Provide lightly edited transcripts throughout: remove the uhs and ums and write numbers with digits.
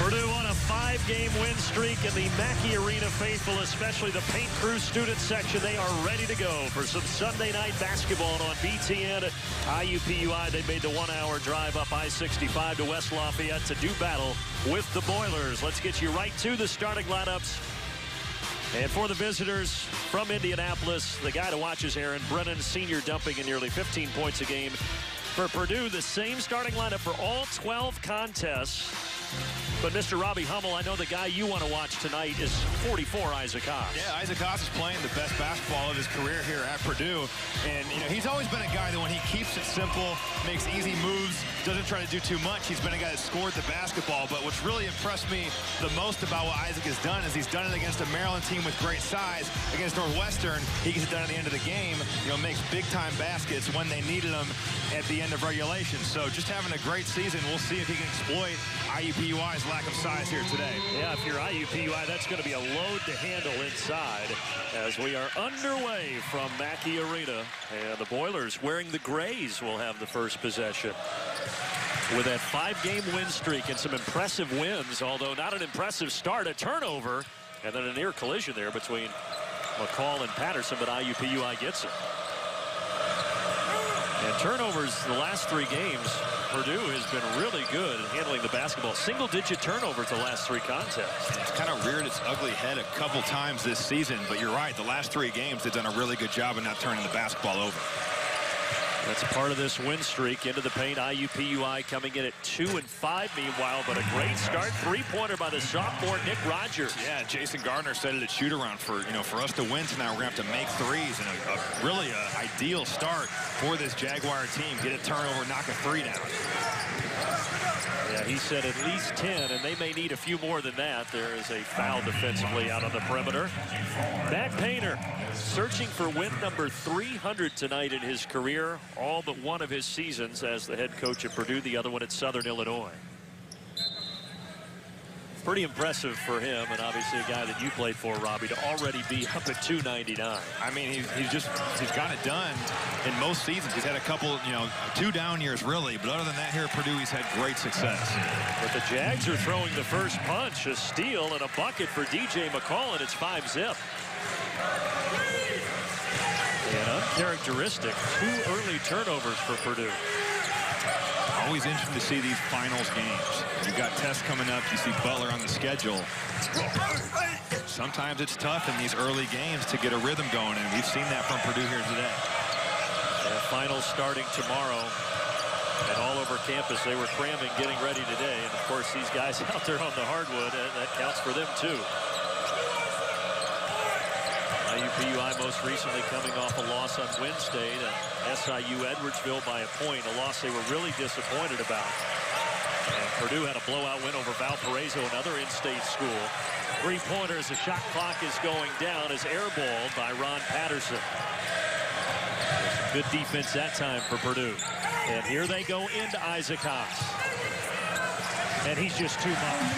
Purdue on a 5-game win streak, and the Mackey Arena faithful, especially the Paint Crew student section, they are ready to go for some Sunday night basketball on BTN. IUPUI, they made the 1-hour drive up I-65 to West Lafayette to do battle with the Boilers. Let's get you right to the starting lineups. And for the visitors from Indianapolis, the guy to watch is Aaron Brennan, senior, dumping in nearly 15 points a game. For Purdue, the same starting lineup for all 12 contests. But Mr. Robbie Hummel, I know the guy you want to watch tonight is 44, Isaac Haas. Yeah, Isaac Haas is playing the best basketball of his career here at Purdue. And, you know, he's always been a guy that when he keeps it simple, makes easy moves, doesn't try to do too much, he's been a guy that scored the basketball. But what's really impressed me the most about what Isaac has done is he's done it against a Maryland team with great size. Against Northwestern, he gets it done at the end of the game, you know, makes big-time baskets when they needed them at the end of regulation. So just having a great season. We'll see if he can exploit IUPUI's lack of size here today. Yeah, if you're IUPUI, that's going to be a load to handle inside as we are underway from Mackey Arena. And the Boilers, wearing the grays, will have the first possession. With that 5-game win streak and some impressive wins, although not an impressive start, a turnover, and then a near collision there between McCall and Patterson, but IUPUI gets it. And turnovers the last 3 games, Purdue has been really good at handling the basketball. Single-digit turnovers the last 3 contests. It's kind of reared its ugly head a couple times this season, but you're right. The last 3 games, they've done a really good job of not turning the basketball over. That's part of this win streak. Into the paint, IUPUI coming in at 2-5 meanwhile, but a great start. 3-pointer by the sophomore Nick Rogers. Yeah, Jason Gardner said it at shoot-around for us to win tonight. We're going to have to make threes, and really an ideal start for this Jaguar team. Get a turnover, knock a 3 down. Yeah, he said at least 10, and they may need a few more than that. There is a foul defensively out on the perimeter. Matt Painter searching for win number 300 tonight in his career. All but one of his seasons as the head coach at Purdue, the other one at Southern Illinois. Pretty impressive for him, and obviously a guy that you played for, Robbie, to already be up at 299. I mean, he's got it done in most seasons. He's had a couple, 2 down years, really. But other than that, here at Purdue, he's had great success. But the Jags are throwing the first punch, a steal and a bucket for DJ McCall, and it's 5-zip. And uncharacteristic, 2 early turnovers for Purdue. Always interesting to see these finals games. You've got tests coming up. You see Butler on the schedule. Sometimes it's tough in these early games to get a rhythm going, and we've seen that from Purdue here today. And finals starting tomorrow. And all over campus, they were cramming, getting ready today. And, of course, these guys out there on the hardwood, and that counts for them, too. IUPUI most recently coming off a loss on Wednesday to SIU Edwardsville by a point, a loss they were really disappointed about. And Purdue had a blowout win over Valparaiso, another in-state school. 3-pointers, the shot clock is going down, is airballed by Ron Patterson. Some good defense that time for Purdue. And here they go into Isaac Haas. And he's just too much.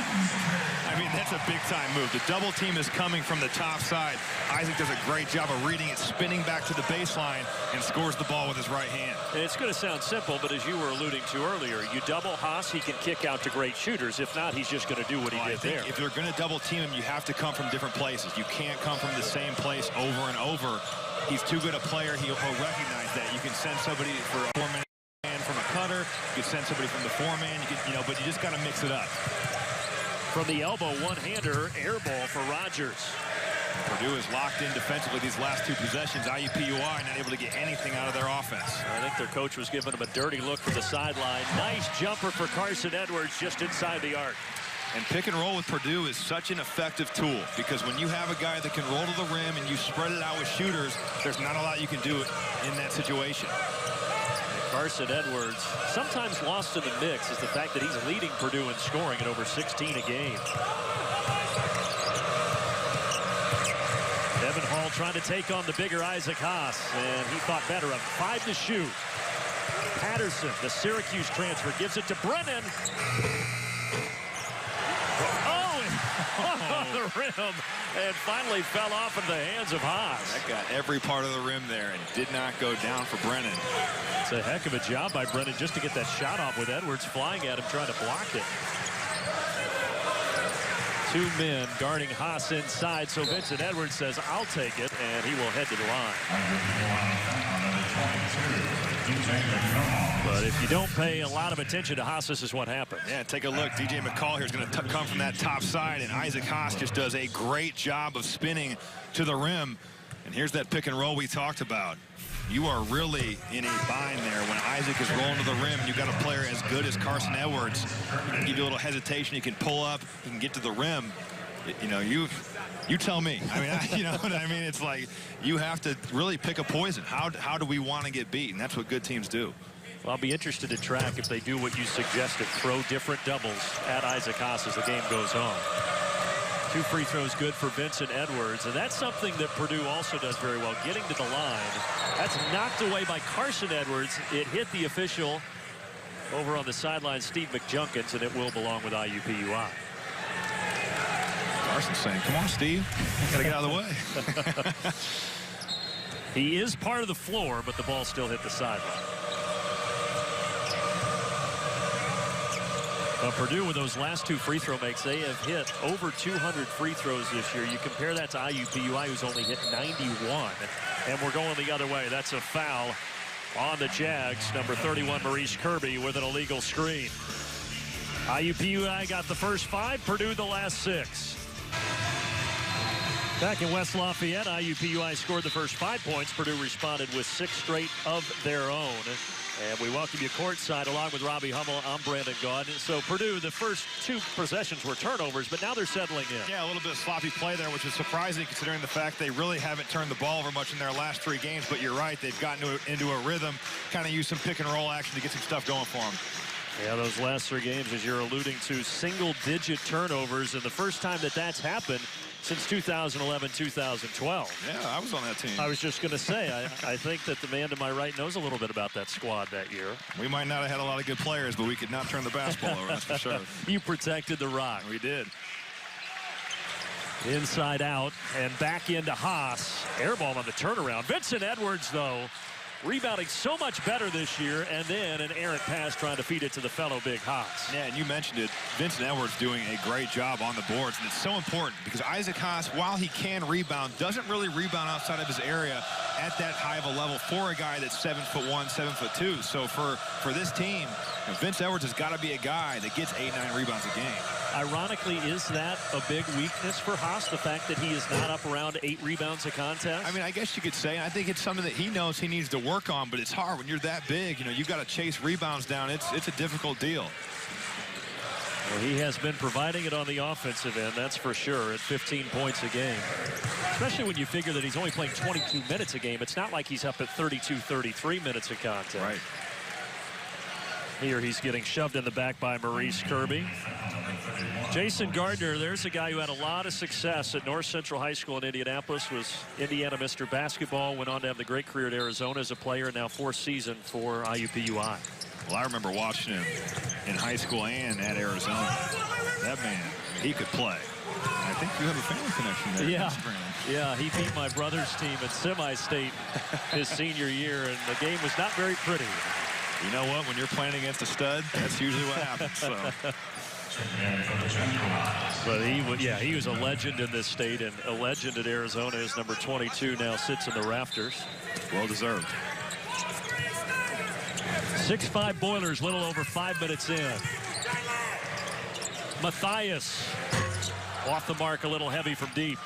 I mean, that's a big-time move. The double team is coming from the top side. Isaac does a great job of reading it, spinning back to the baseline, and scores the ball with his right hand. And it's going to sound simple, but as you were alluding to earlier, you double Haas, he can kick out to great shooters. If not, he's just going to do what he did there. If you're going to double team him, you have to come from different places. You can't come from the same place over and over. He's too good a player. He'll recognize that. You can send somebody for a 4-man from a cutter. You can send somebody from the 4-man. But you just got to mix it up. From the elbow, one-hander, air ball for Rogers. Purdue is locked in defensively these last 2 possessions. IUPUI not able to get anything out of their offense. I think their coach was giving them a dirty look from the sideline. Nice jumper for Carson Edwards just inside the arc. And pick and roll with Purdue is such an effective tool because when you have a guy that can roll to the rim and you spread it out with shooters, there's not a lot you can do in that situation. Carson Edwards, sometimes lost in the mix, is the fact that he's leading Purdue in scoring at over 16 a game. Evan Hall trying to take on the bigger Isaac Haas, and he thought better of 5 to shoot. Patterson, the Syracuse transfer, gives it to Brennan. On the rim, and finally fell off into the hands of Haas. That got every part of the rim there and did not go down for Brennan. It's a heck of a job by Brennan just to get that shot off with Edwards flying at him, trying to block it. 2 men guarding Haas inside, so Vincent Edwards says, I'll take it, and he will head to the line. But if you don't pay a lot of attention to Haas, this is what happens. Yeah, take a look. DJ McCall here is going to come from that top side, and Isaac Haas just does a great job of spinning to the rim. And here's that pick and roll we talked about. You are really in a bind there when Isaac is rolling to the rim. You've got a player as good as Carson Edwards. He can give you a little hesitation. He can pull up. He can get to the rim. You know, you tell me. I mean, you know what I mean? It's like you have to really pick a poison. How do we want to get beat? And that's what good teams do. Well, I'll be interested to track if they do what you suggested, throw different doubles at Isaac Haas as the game goes on. 2 free throws good for Vincent Edwards, and that's something that Purdue also does very well, getting to the line. That's knocked away by Carson Edwards. It hit the official over on the sideline, Steve McJunkins, and it will belong with IUPUI. Carson's saying, come on, Steve. Got to get out of the way. He is part of the floor, but the ball still hit the sideline. Purdue, with those last 2 free throw makes, they have hit over 200 free throws this year. You compare that to IUPUI, who's only hit 91. And we're going the other way. That's a foul on the Jags. Number 31, Maurice Kirby, with an illegal screen. IUPUI got the first 5, Purdue the last 6. Back in West Lafayette, IUPUI scored the first 5 points. Purdue responded with 6 straight of their own. And we welcome you courtside along with Robbie Hummel. I'm Brandon Gaud. So Purdue, the first 2 possessions were turnovers, but now they're settling in. Yeah, a little bit of sloppy play there, which is surprising considering the fact they really haven't turned the ball over much in their last 3 games. But you're right, they've gotten into a rhythm, kind of used some pick and roll action to get some stuff going for them. Yeah, those last 3 games, as you're alluding to, single-digit turnovers, and the first time that that's happened since 2011-2012. Yeah, I was on that team. I was just going to say, I think that the man to my right knows a little bit about that squad that year. We might not have had a lot of good players, but we could not turn the basketball over, that's for sure. You protected the rock. We did. Inside out and back into Haas. Airball on the turnaround. Vincent Edwards, though, rebounding so much better this year, and then an errant pass trying to feed it to the fellow big Haas. Yeah, and you mentioned it. Vincent Edwards doing a great job on the boards, and it's so important because Isaac Haas, while he can rebound, doesn't really rebound outside of his area at that high of a level for a guy that's 7'1", 7'2". So for this team, you know, Vince Edwards has got to be a guy that gets 8-9 rebounds a game. Ironically, is that a big weakness for Haas, the fact that he is not up around 8 rebounds a contest? I mean, I guess you could say. I think it's something that he knows he needs to work on, but it's hard when you're that big. You know, you've got to chase rebounds down. It's a difficult deal. Well, he has been providing it on the offensive end, that's for sure, at 15 points a game. Especially when you figure that he's only playing 22 minutes a game. It's not like he's up at 32, 33 minutes a contest. Right. Here he's getting shoved in the back by Maurice Kirby. Jason Gardner, there's a guy who had a lot of success at North Central High School in Indianapolis, was Indiana Mr. Basketball, went on to have the great career at Arizona as a player, and now 4th season for IUPUI. Well, I remember watching him in high school and at Arizona. That man, he could play. I think you have a family connection there. Yeah, yeah, he beat my brother's team at semi-state his senior year, and the game was not very pretty. You know what? When you're playing against a stud, that's usually what happens. So. But he was a legend in this state and a legend at Arizona. His number 22 now sits in the rafters. Well deserved. 6'5" Boilers, little over 5 minutes in. Matthias off the mark, a little heavy from deep.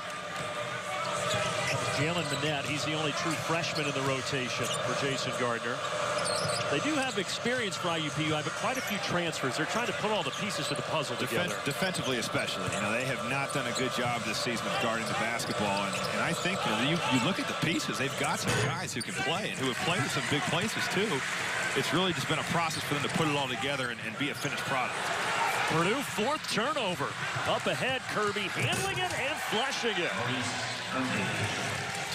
Jalen Manette, he's the only true freshman in the rotation for Jason Gardner. They do have experience for IUPUI, but quite a few transfers. They're trying to put all the pieces of the puzzle together. Defensively especially. You know, they have not done a good job this season of guarding the basketball. And I think, you look at the pieces, they've got some guys who can play and who have played in some big places too. It's really just been a process for them to put it all together and be a finished product. Purdue 4th turnover. Up ahead, Kirby handling it and flashing it.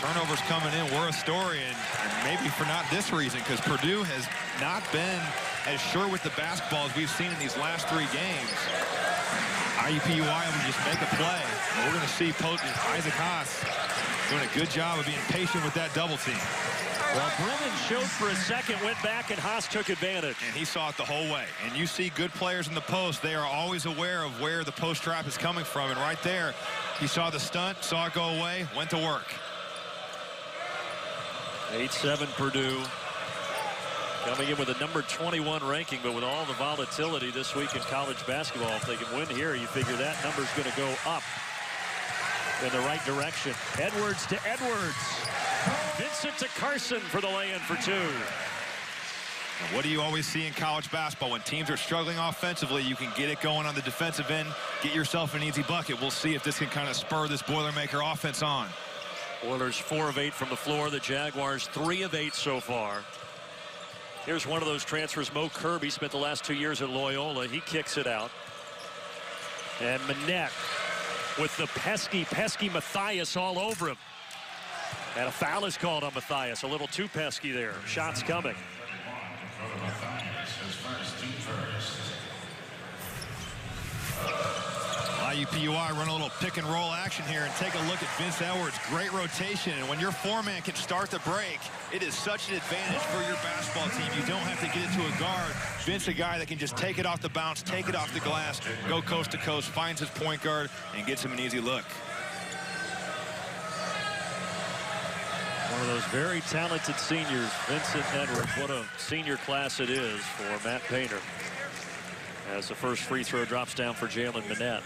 Turnovers coming in were a story, and maybe for not this reason, because Purdue has not been as sure with the basketball as we've seen in these last 3 games. IUPUI will just make a play. And we're going to see Isaac Haas doing a good job of being patient with that double team. Well, Brennan showed for a second, went back, and Haas took advantage. And he saw it the whole way. And you see good players in the post. They are always aware of where the post trap is coming from. And right there, he saw the stunt, saw it go away, went to work. 8-7 Purdue. Coming in with a number 21 ranking, but with all the volatility this week in college basketball, if they can win here, you figure that number's going to go up in the right direction. Edwards to Edwards. Vincent to Carson for the lay-in for two. And what do you always see in college basketball? When teams are struggling offensively, you can get it going on the defensive end, get yourself an easy bucket. We'll see if this can kind of spur this Boilermaker offense on. Oilers 4 of 8 from the floor. The Jaguars 3 of 8 so far. Here's one of those transfers. Mo Kirby spent the last 2 years at Loyola. He kicks it out. And Manette with the pesky Matthias all over him. And a foul is called on Matthias. A little too pesky there. Shots coming. IUPUI run a little pick and roll action here, and take a look at Vince Edwards. Great rotation, and when your four-man can start the break, it is such an advantage for your basketball team. You don't have to get it to a guard. Vince, a guy that can just take it off the bounce, take it off the glass, go coast to coast, finds his point guard, and gets him an easy look. One of those very talented seniors, Vincent Edwards. What a senior class it is for Matt Painter. As the first free throw drops down for Jalen Manette.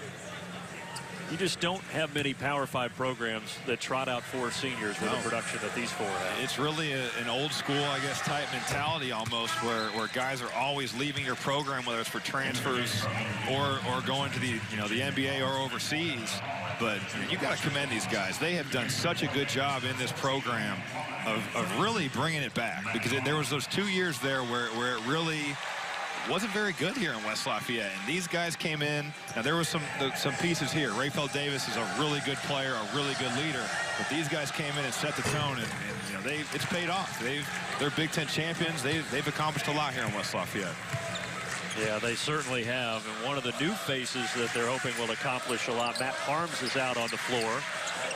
You just don't have many Power 5 programs that trot out 4 seniors with the production that these 4 have. It's really an old school, I guess, type mentality almost, where guys are always leaving your program, whether it's for transfers or going to the the NBA or overseas. But you got to commend these guys. They have done such a good job in this program of really bringing it back, because there was those 2 years there where it really wasn't very good here in West Lafayette, and these guys came in. Now there was some pieces here. Rayfeld Davis is a really good player, a really good leader, but these guys came in and set the tone, and it's paid off. They're Big Ten champions. They've accomplished a lot here in West Lafayette. Yeah, they certainly have, and one of the new faces that they're hoping will accomplish a lot. Matt Harms is out on the floor,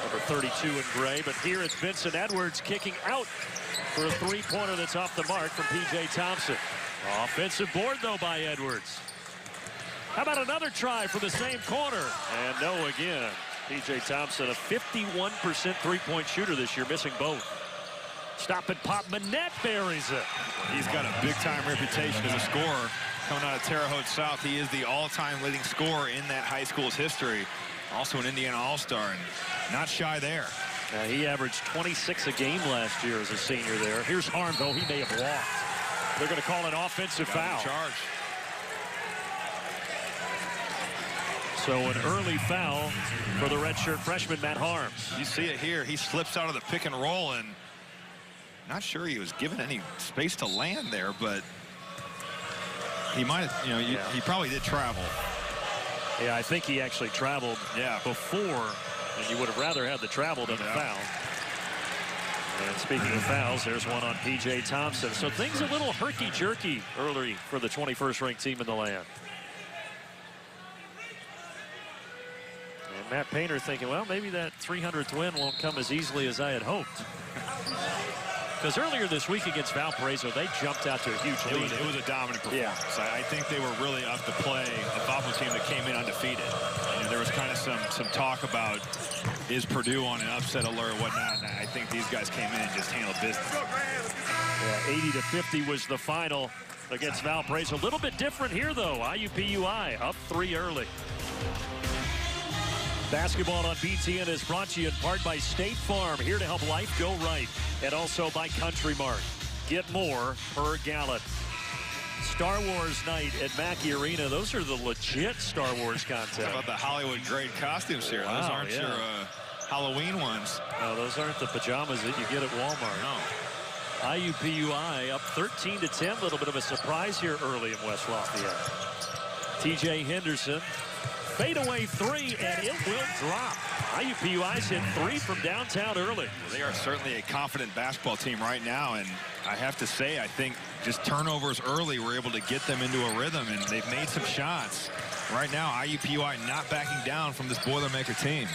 number 32 in gray, but here it's Vincent Edwards kicking out for a three-pointer that's off the mark from P.J. Thompson. Offensive board, though, by Edwards. How about another try for the same corner? And no again. P.J. Thompson, a 51% three-point shooter this year, missing both. Stop and pop. Manette buries it. He's got a big-time reputation as a scorer. Coming out of Terre Haute South, he is the all-time leading scorer in that high school's history. Also an Indiana All-Star, and not shy there. He averaged 26 a game last year as a senior there. Here's Harms. Oh, he may have walked. They're going to call an offensive foul. Charge. So an early foul for the redshirt freshman, Matt Harms. You see it here. He slips out of the pick and roll, and not sure he was given any space to land there, but he might have, he probably did travel. Yeah, I think he actually traveled before, and you would have rather had the travel than the foul. And speaking of fouls, there's one on P.J. Thompson. So things a little herky-jerky early for the 21st ranked team in the land. And Matt Painter thinking, well, maybe that 300th win won't come as easily as I had hoped. Because earlier this week against Valparaiso, they jumped out to a huge lead. It was a dominant performance. Yeah. I think they were really up to play a Valpo team that came in undefeated. There was kind of some talk about, is Purdue on an upset alert or whatnot, and I think these guys came in and just handled business. Yeah, 80-50 was the final against Valparaiso. A little bit different here, though. IUPUI up 3 early. Basketball on BTN is brought to you in part by State Farm, here to help life go right, and also by Country Mart. Get more per gallon. Star Wars night at Mackey Arena. Those are the legit Star Wars content. How about the Hollywood grade costumes here? Wow, those aren't your Halloween ones. No, those aren't the pajamas that you get at Walmart. No. IUPUI up 13-10. A little bit of a surprise here early in West Lafayette. T.J. Henderson. Fadeaway 3, and it will drop. IUPUI's hit 3 from downtown early. They are certainly a confident basketball team right now, and I have to say, I think just turnovers early were able to get them into a rhythm, and they've made some shots. Right now, IUPUI not backing down from this Boilermaker team.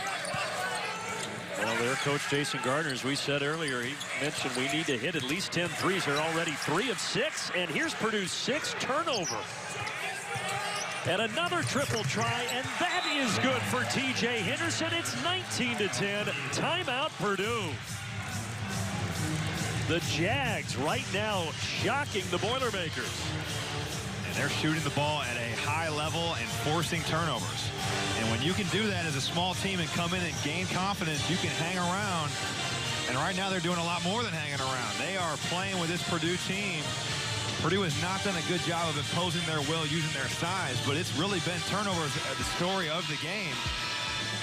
Well, their coach Jason Gardner, as we said earlier, he mentioned we need to hit at least 10 threes. They're already 3 of 6, and here's Purdue's 6th turnover. And another triple try, and that is good for T.J. Henderson. It's 19-10. Timeout, Purdue. The Jags right now shocking the Boilermakers. And they're shooting the ball at a high level and forcing turnovers. And when you can do that as a small team and come in and gain confidence, you can hang around. And right now they're doing a lot more than hanging around. They are playing with this Purdue team. Purdue has not done a good job of imposing their will using their size, but it's really been turnovers the story of the game.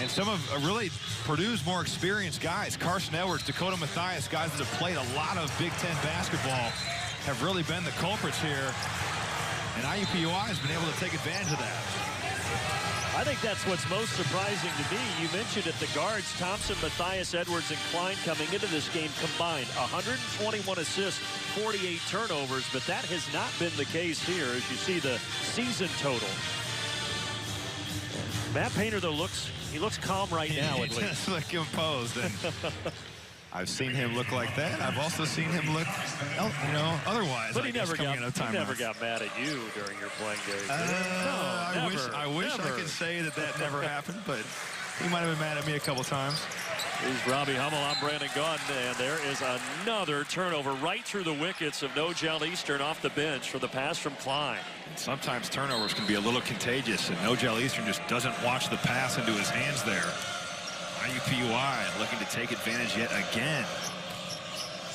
And some of really Purdue's more experienced guys, Carson Edwards, Dakota Mathias, guys that have played a lot of Big Ten basketball, have really been the culprits here. And IUPUI has been able to take advantage of that. I think that's what's most surprising to me. You mentioned it, the guards, Thompson, Mathias, Edwards, and Klein coming into this game combined. 121 assists, 48 turnovers, but that has not been the case here as you see the season total. Matt Painter, though, looks calm right now, at least. He does look composed. And I've seen him look like that. I've also seen him look, otherwise. But he never got mad at you during your playing days. I wish I could say that never happened, but he might have been mad at me a couple times. Here's Robbie Hummel. I'm Brandon Gunn, and there is another turnover right through the wickets of Nojel Eastern off the bench for the pass from Klein. And sometimes turnovers can be a little contagious, and Nojel Eastern just doesn't watch the pass into his hands there. IUPUI looking to take advantage yet again.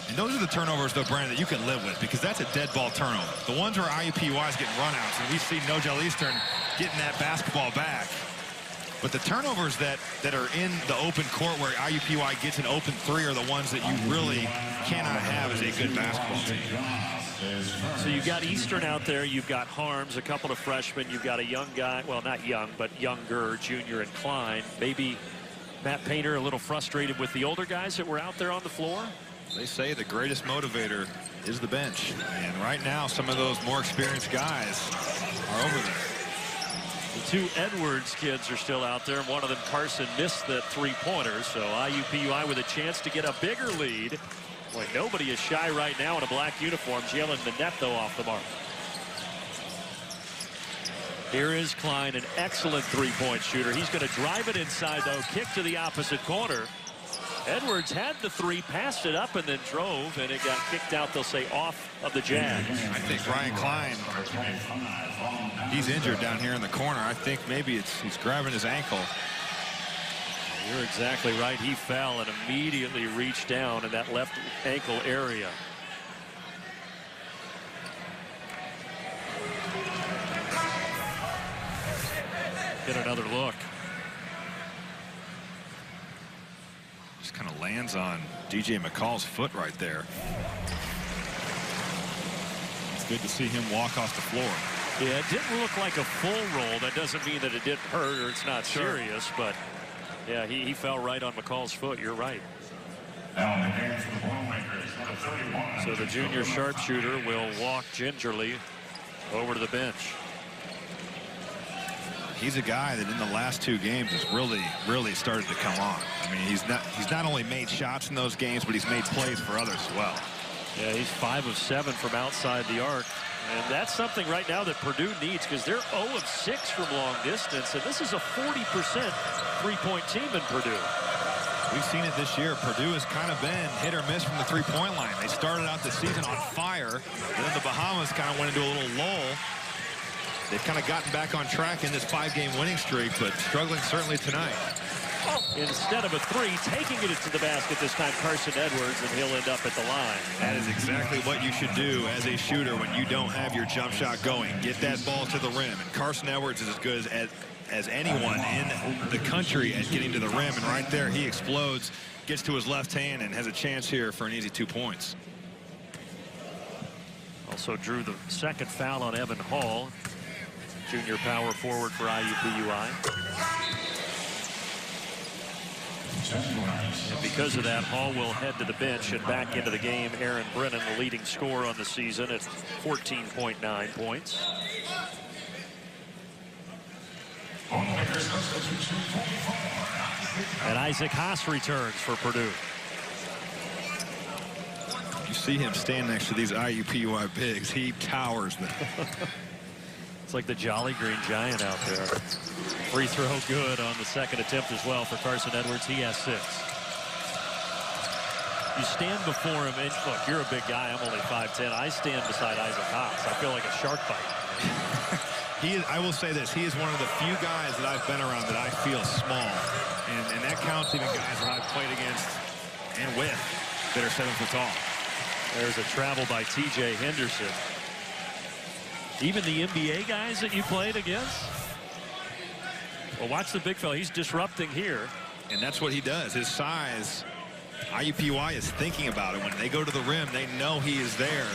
And those are the turnovers, though, Brandon, that you can live with, because that's a dead ball turnover. The ones where IUPUI is getting runouts, and we see Nojel Eastern getting that basketball back. But the turnovers that are in the open court where IUPUI gets an open three are the ones that you really cannot have as a good basketball team. So you've got Eastern out there. You've got Harms, a couple of freshmen. You've got a young guy, well, not young, but younger, junior and Klein. Maybe Matt Painter a little frustrated with the older guys that were out there on the floor. They say the greatest motivator is the bench. And right now, some of those more experienced guys are over there. The two Edwards kids are still out there, and one of them, Carson, missed that three-pointer. So IUPUI with a chance to get a bigger lead. Boy, nobody is shy right now in a black uniform. Jalen Minette, though, off the mark. Here is Klein, an excellent three-point shooter. He's going to drive it inside, though. Kick to the opposite corner. Edwards had the three, passed it up, and then drove, and it got kicked out, they'll say, off of the Jags. I think Ryan Klein, he's injured down here in the corner. I think maybe he's grabbing his ankle. You're exactly right. He fell and immediately reached down in that left ankle area. Get another look. Just kind of lands on DJ McCall's foot right there. It's good to see him walk off the floor. Yeah, it didn't look like a full roll. That doesn't mean that it didn't hurt or it's not serious, but yeah, he fell right on McCall's foot. You're right. So the junior sharpshooter will walk gingerly over to the bench. He's a guy that in the last two games has really started to come on. I mean, he's not only made shots in those games, but he's made plays for others as well. Yeah, he's 5 of 7 from outside the arc. And that's something right now that Purdue needs, because they're 0 of 6 from long distance, and this is a 40% three-point team in Purdue. We've seen it this year. Purdue has kind of been hit or miss from the three-point line. They started out the season on fire, and then the Bahamas kind of went into a little lull. They've kind of gotten back on track in this 5-game winning streak, but struggling certainly tonight. Instead of a three, taking it to the basket this time, Carson Edwards, and he'll end up at the line. That is exactly what you should do as a shooter when you don't have your jump shot going. Get that ball to the rim. And Carson Edwards is as good as anyone in the country at getting to the rim. And right there, he explodes, gets to his left hand, and has a chance here for an easy 2 points. Also drew the second foul on Evan Hall, junior power forward for IUPUI. And because of that, Hall will head to the bench and back into the game. Aaron Brennan, the leading scorer on the season at 14.9 points. And Isaac Haas returns for Purdue. You see him stand next to these IUPUI bigs. He towers them. It's like the Jolly Green Giant out there. Free throw good on the second attempt as well for Carson Edwards. He has 6. You stand before him, and look, you're a big guy. I'm only 5'10". I stand beside Isaac Haas. I feel like a shark bite. I will say this, he is one of the few guys that I've been around that I feel small. And that counts even guys that I've played against and with that are 7 foot tall. There's a travel by T.J. Henderson. Even the NBA guys that you played against? Well, watch the big fella. He's disrupting here. And that's what he does. His size, IUPUI is thinking about it. When they go to the rim, they know he is there.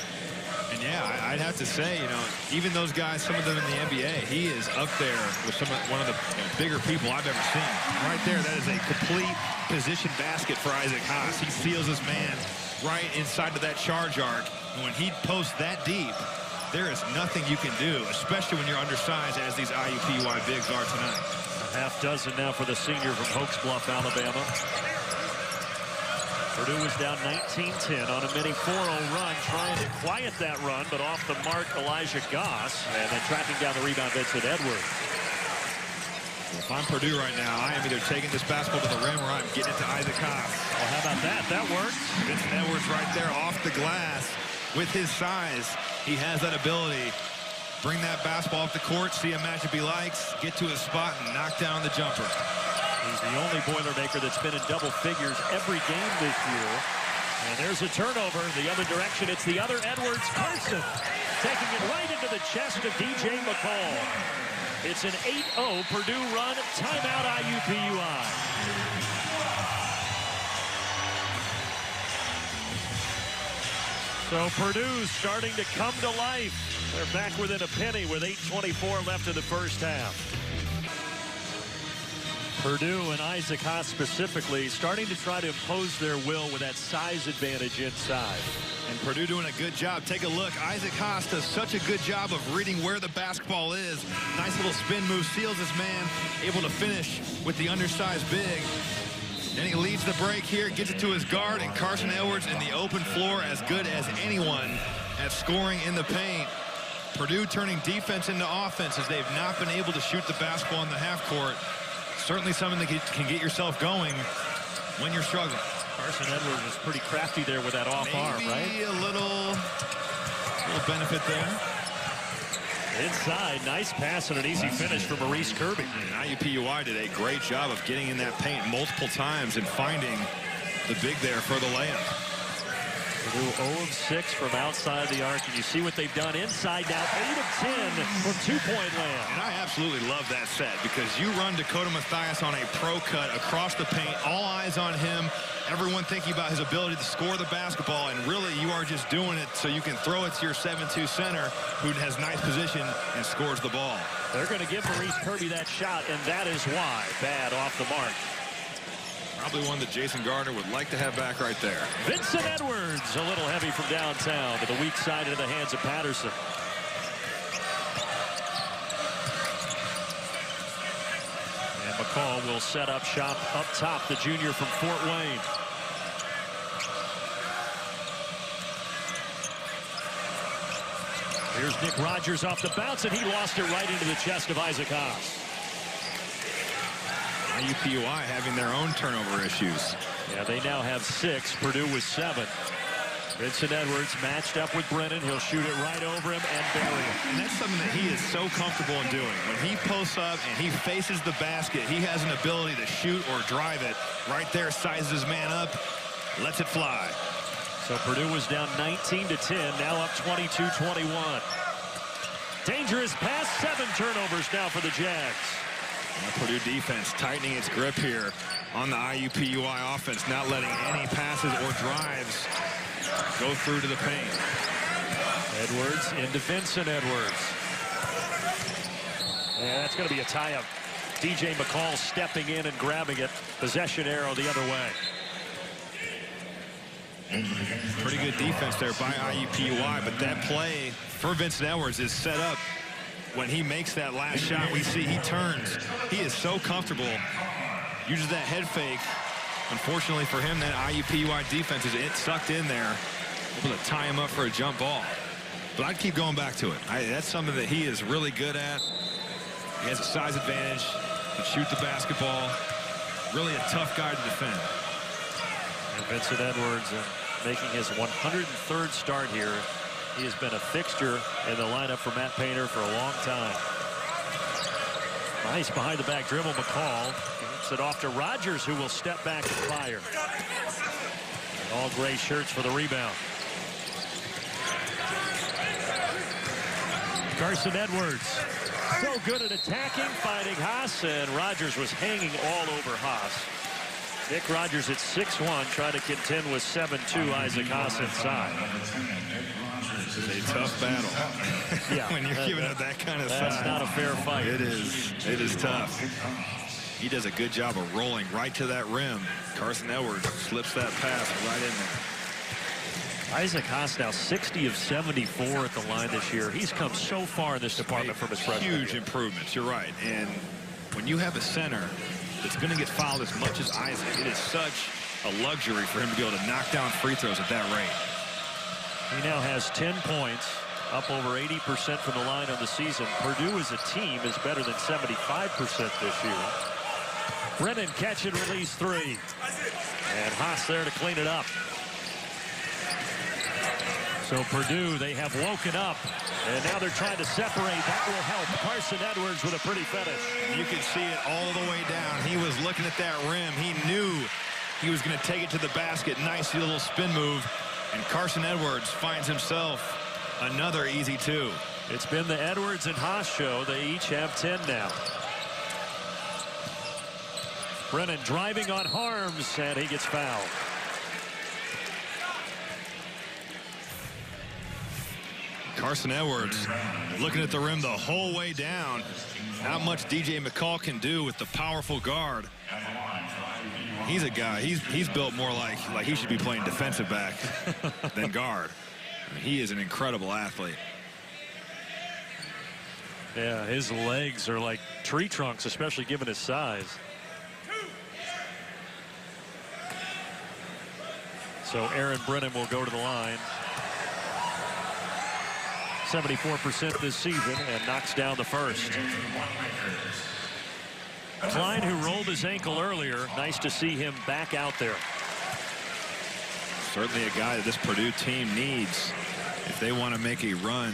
And yeah, I'd have to say, you know, even those guys, some of them in the NBA, he is up there with one of the bigger people I've ever seen. Right there, that is a complete position basket for Isaac Haas. He seals his man right inside of that charge arc. And when he posts that deep, there is nothing you can do, especially when you're undersized as these IUPUI bigs are tonight. A half dozen now for the senior from Oaks Bluff, Alabama. Purdue was down 19-10 on a mini 4-0 run, trying to quiet that run, but off the mark, Elijah Goss, and then tracking down the rebound, Vincent Edwards. If I'm Purdue right now, I am either taking this basketball to the rim or I'm getting it to Isaac Haas. Well, how about that? That worked. Vincent Edwards right there off the glass. With his size, he has that ability. Bring that basketball up the court, see a matchup he likes, get to his spot, and knock down the jumper. He's the only Boilermaker that's been in double figures every game this year. And there's a turnover the other direction. It's the other Edwards. Carson taking it right into the chest of DJ McCall. It's an 8-0 Purdue run. Timeout IUPUI. So Purdue starting to come to life. They're back within a penny with 8:24 left in the first half. Purdue and Isaac Haas specifically starting to try to impose their will with that size advantage inside. And Purdue doing a good job. Take a look. Isaac Haas does such a good job of reading where the basketball is. Nice little spin move, seals his man, able to finish with the undersized big. Then he leads the break here, gets it to his guard, and Carson Edwards in the open floor, as good as anyone at scoring in the paint. Purdue turning defense into offense as they've not been able to shoot the basketball in the half court. Certainly something that can get yourself going when you're struggling. Carson Edwards was pretty crafty there with that off arm, right? Maybe a little benefit there. Inside, nice pass and an easy finish for Maurice Kirby. And IUPUI did a great job of getting in that paint multiple times and finding the big there for the layup. Purdue 0 of 6 from outside the arc, and you see what they've done inside now. 8 of 10 from two-point land. And I absolutely love that set because you run Dakota Mathias on a pro cut across the paint, all eyes on him, everyone thinking about his ability to score the basketball, and really you are just doing it so you can throw it to your 7-2 center who has nice position and scores the ball. They're going to give Maurice Kirby that shot, and that is why. Bad off the mark. Probably one that Jason Gardner would like to have back right there. Vincent Edwards, a little heavy from downtown, to the weak side into the hands of Patterson. And McCall will set up shop up top, the junior from Fort Wayne. Here's Nick Rogers off the bounce, and he lost it right into the chest of Isaac Haas. IUPUI having their own turnover issues. Yeah, they now have 6. Purdue was 7. Vincent Edwards matched up with Brennan. He'll shoot it right over him and bury it. And that's something that he is so comfortable in doing. When he posts up and he faces the basket, he has an ability to shoot or drive it. Right there, sizes his man up, lets it fly. So Purdue was down 19-10, now up 22-21. Dangerous pass, 7 turnovers now for the Jags. The Purdue defense tightening its grip here on the IUPUI offense, not letting any passes or drives go through to the paint. Edwards into Vincent Edwards. Yeah, that's going to be a tie-up. DJ McCall stepping in and grabbing it. Possession arrow the other way. Pretty good defense there by IUPUI, but that play for Vincent Edwards is set up. When he makes that last shot, we see he turns. He is so comfortable uses that head fake. Unfortunately for him, that IUPUI defense is sucked in there, able to tie him up for a jump ball. But I'd keep going back to it. That's something that he is really good at. He has a size advantage. Can shoot the basketball. Really a tough guy to defend. And Vincent Edwards making his 103rd start here. He has been a fixture in the lineup for Matt Painter for a long time. Nice behind the back dribble. McCall gives it off to Rogers, who will step back and fire. All gray shirts for the rebound. Carson Edwards, so good at attacking, finding Haas, and Rogers was hanging all over Haas. Nick Rogers at 6'1", trying to contend with 7'2", Isaac Haas inside. It's a tough battle. Yeah, when you're giving up that kind of size. That's not a fair fight. It is. It is tough. He does a good job of rolling right to that rim. Carson Edwards slips that pass right in there. Isaac Haas now 60 of 74 at the line this year. He's come so far in this department from his freshman year. Huge improvements. You're right. And when you have a center that's going to get fouled as much as Isaac, it is such a luxury for him to be able to knock down free throws at that rate. He now has 10 points, up over 80% from the line on the season. Purdue as a team is better than 75% this year. Brennan catch and release three. And Haas there to clean it up. So Purdue, they have woken up, and now they're trying to separate. That will help. Carson Edwards with a pretty finish. You can see it all the way down. He was looking at that rim. He knew he was going to take it to the basket. Nice little spin move. And Carson Edwards finds himself another easy two. It's been the Edwards and Haas show. They each have 10 now. Brennan driving on Harms, and he gets fouled. Carson Edwards looking at the rim the whole way down. Not much DJ McCall can do with the powerful guard. He's a guy, he's built more like he should be playing defensive back than guard. I mean, he is an incredible athlete. Yeah, his legs are like tree trunks, especially given his size. So Aaron Brennan will go to the line. 74% this season, and knocks down the first. Klein, who rolled his ankle earlier, nice to see him back out there. Certainly a guy that this Purdue team needs if they want to make a run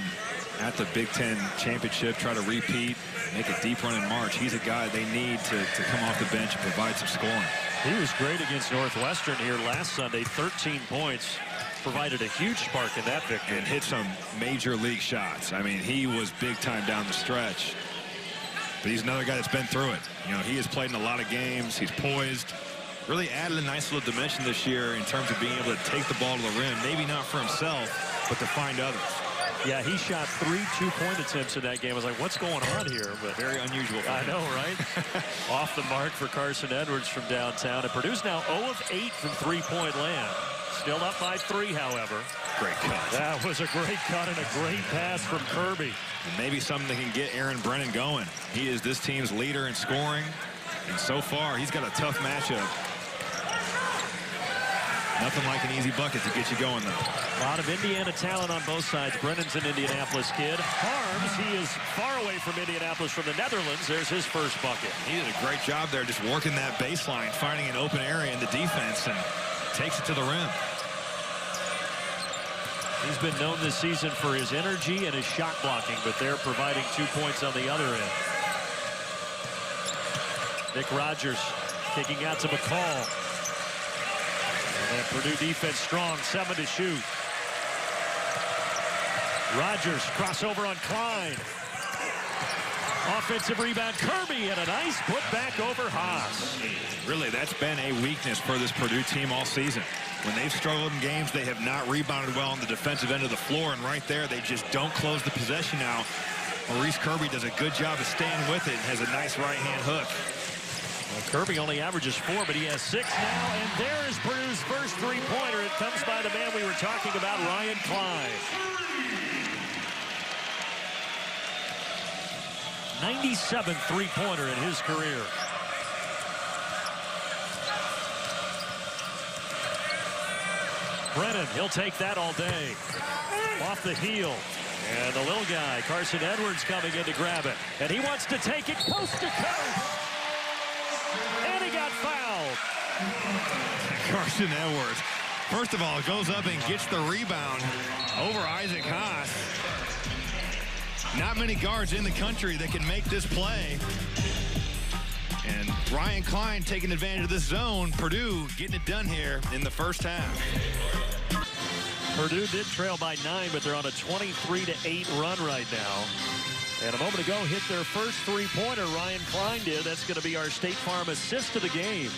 at the Big Ten championship, try to repeat, make a deep run in March. He's a guy they need to come off the bench and provide some scoring. He was great against Northwestern here last Sunday, 13 points. Provided a huge spark in that victory. And hit some major league shots. I mean, he was big time down the stretch. But he's another guy that's been through it. You know, he has played in a lot of games. He's poised. Really added a nice little dimension this year in terms of being able to take the ball to the rim. Maybe not for himself, but to find others. Yeah, he shot 3 two-point attempts in that game. I was like, what's going on here? But very unusual. I know, right? Off the mark for Carson Edwards from downtown. And Purdue's now 0 of 8 from three-point land. Still up by 3, however. Great cut. That was a great cut and a great pass from Kirby. And maybe something that can get Aaron Brennan going. He is this team's leader in scoring. And so far, he's got a tough matchup. Nothing like an easy bucket to get you going, though. A lot of Indiana talent on both sides. Brennan's an Indianapolis kid. Harms, he is far away from Indianapolis from the Netherlands. There's his first bucket. He did a great job there just working that baseline, finding an open area in the defense, and takes it to the rim. He's been known this season for his energy and his shot blocking, but they're providing 2 points on the other end. Nick Rogers kicking out to McCall. And that Purdue defense strong, 7 to shoot. Rogers crossover on Klein. Offensive rebound, Kirby, and a nice putback over Haas. Really, that's been a weakness for this Purdue team all season. When they've struggled in games, they have not rebounded well on the defensive end of the floor, and right there, they just don't close the possession out. Maurice Kirby does a good job of staying with it and has a nice right-hand hook. Well, Kirby only averages 4, but he has 6 now, and there is Purdue's first three-pointer. It comes by the man we were talking about, Ryan Klein. 97th three-pointer in his career. Brennan, he'll take that all day. Off the heel. And the little guy, Carson Edwards, coming in to grab it. And he wants to take it coast to coast. And he got fouled. Carson Edwards, first of all, goes up and gets the rebound over Isaac Haas. Not many guards in the country that can make this play. And Ryan Klein taking advantage of this zone. Purdue getting it done here in the first half. Purdue did trail by 9, but they're on a 23-8 run right now. And a moment ago hit their first three-pointer. Ryan Klein did. That's going to be our State Farm assist of the game.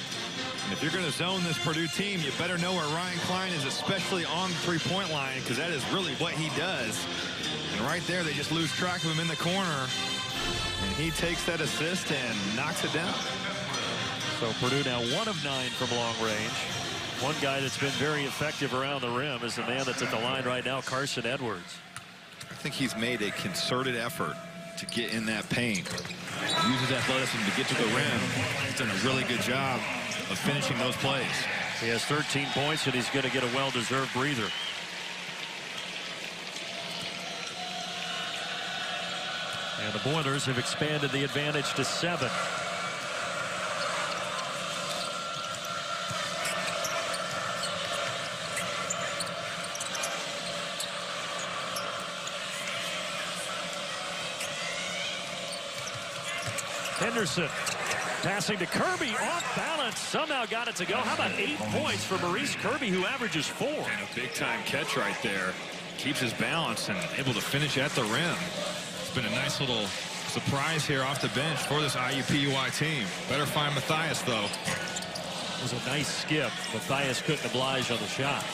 And if you're going to zone this Purdue team, you better know where Ryan Klein is, especially on the three-point line, because that is really what he does. And right there, they just lose track of him in the corner. And he takes that assist and knocks it down. So Purdue now 1 of 9 from long range. One guy that's been very effective around the rim is the man that's at the line right now, Carson Edwards. I think he's made a concerted effort to get in that paint. Uses athleticism to get to the rim. He's done a really good job of finishing those plays. He has 13 points, and he's going to get a well-deserved breather. And the Boilers have expanded the advantage to 7. Henderson passing to Kirby, off balance, somehow got it to go. How about 8 points for Maurice Kirby, who averages 4? And a big-time catch right there. Keeps his balance and able to finish at the rim. It's been a nice little surprise here off the bench for this IUPUI team. Better find Matthias, though. It was a nice skip. Matthias couldn't oblige on the shot.